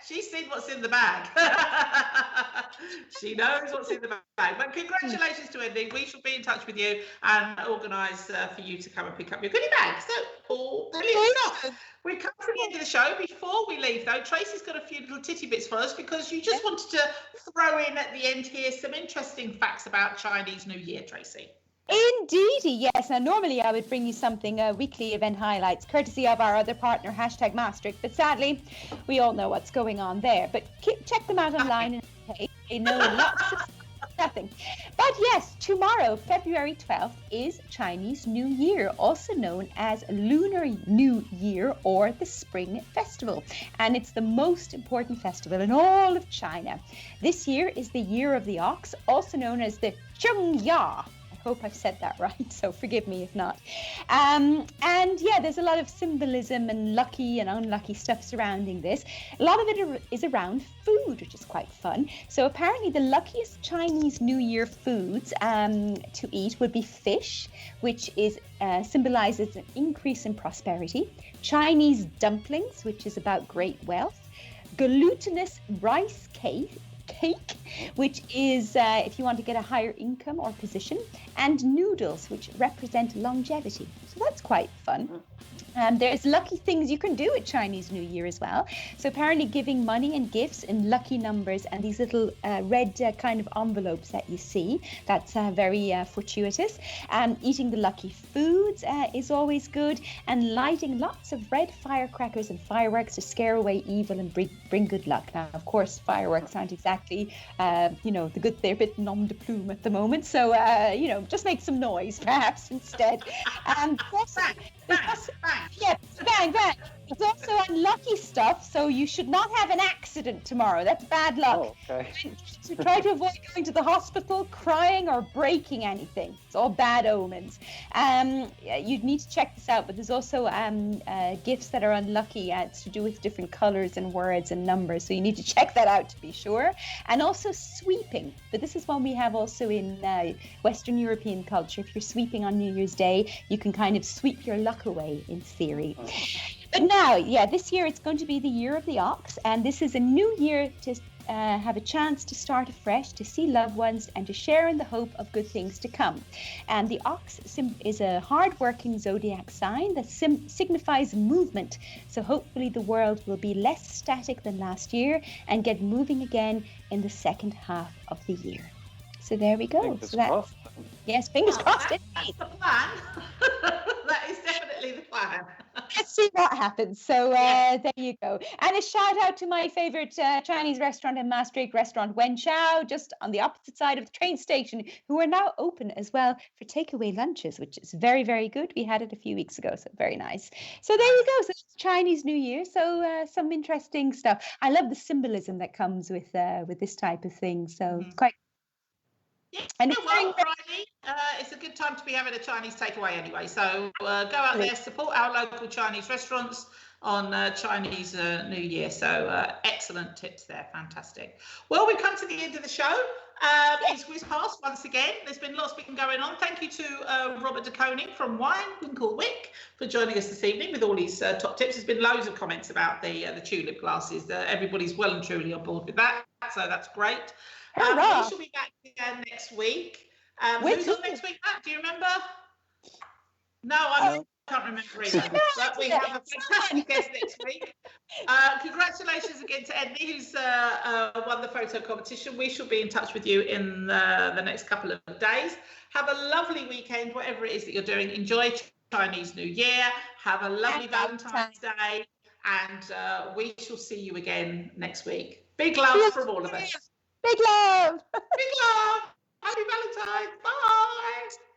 she's seen what's in the bag. She knows what's in the bag. But congratulations to Andy. We shall be in touch with you and organise for you to come and pick up your goodie bag. So, all brilliant stuff. We've come to the end of the show. Before we leave, though, Tracy's got a few little titty bits for us because you just wanted to throw in at the end here some interesting facts about Chinese New Year, Tracy. Indeedy, yes. Now, normally I would bring you something, weekly event highlights, courtesy of our other partner, #Maastricht. But sadly, we all know what's going on there. But check them out online and they know lots of nothing. But yes, tomorrow, February 12th, is Chinese New Year, also known as Lunar New Year or the Spring Festival. And it's the most important festival in all of China. This year is the Year of the Ox, also known as the Zhengya. I hope I've said that right, so forgive me if not. And yeah, there's a lot of symbolism and lucky and unlucky stuff surrounding this. A lot of it is around food, which is quite fun. So apparently the luckiest Chinese New Year foods to eat would be fish, which is symbolizes an increase in prosperity. Chinese dumplings, which is about great wealth. Glutinous rice cake, cake, which is if you want to get a higher income or position, and noodles, which represent longevity. So that's quite fun. There's lucky things you can do at Chinese New Year as well. So apparently giving money and gifts in lucky numbers and these little red kind of envelopes that you see, that's very fortuitous. Eating the lucky foods is always good, and lighting lots of red firecrackers and fireworks to scare away evil and bring good luck. Now, of course, fireworks aren't exactly, the good, they're a bit nom de plume at the moment. So, just make some noise perhaps instead. Bang. Yeah, bang, bang. It's also unlucky stuff, so you should not have an accident tomorrow. That's bad luck. Oh, okay. So try to avoid going to the hospital, crying, or breaking anything. It's all bad omens. You'd need to check this out, but there's also gifts that are unlucky. It's to do with different colors and words and numbers, so you need to check that out to be sure. And also sweeping, but this is one we have also in Western European culture. If you're sweeping on New Year's Day, you can kind of sweep your luck away in theory. Oh. But now, this year it's going to be the year of the ox, and this is a new year to have a chance to start afresh, to see loved ones, and to share in the hope of good things to come. And the ox is a hard-working zodiac sign that signifies movement. So hopefully the world will be less static than last year and get moving again in the second half of the year. So there we go. Fingers crossed. Yes, fingers crossed. That's the plan. That is definitely the plan. Let's see what happens. So there you go. And a shout out to my favorite Chinese restaurant in Maastricht, Restaurant Wen Chao, just on the opposite side of the train station, who are now open as well for takeaway lunches, which is very, very good. We had it a few weeks ago, so very nice. So there you go. So it's Chinese New Year. So some interesting stuff. I love the symbolism that comes with this type of thing. So it's quite. Yeah, And it's well, Friday, it's a good time to be having a Chinese takeaway anyway. So go out there, support our local Chinese restaurants on Chinese New Year. So excellent tips there, fantastic. Well, we've come to the end of the show. It's whiz past once again. There's been lots been going on. Thank you to Robert De Koning from Wine Winkel Wyck for joining us this evening with all his top tips. There's been loads of comments about the tulip glasses. Everybody's well and truly on board with that, so that's great. We shall be back again next week. Who's on next week, Matt? Do you remember? No, I can't remember either. But we have a fantastic guest next week. Congratulations again to Edney, who's won the photo competition. We shall be in touch with you in the next couple of days. Have a lovely weekend, whatever it is that you're doing. Enjoy Chinese New Year. Have a lovely Valentine's Day. And we shall see you again next week. Big love from all of us. Big love. Big love. Happy Valentine's. Bye.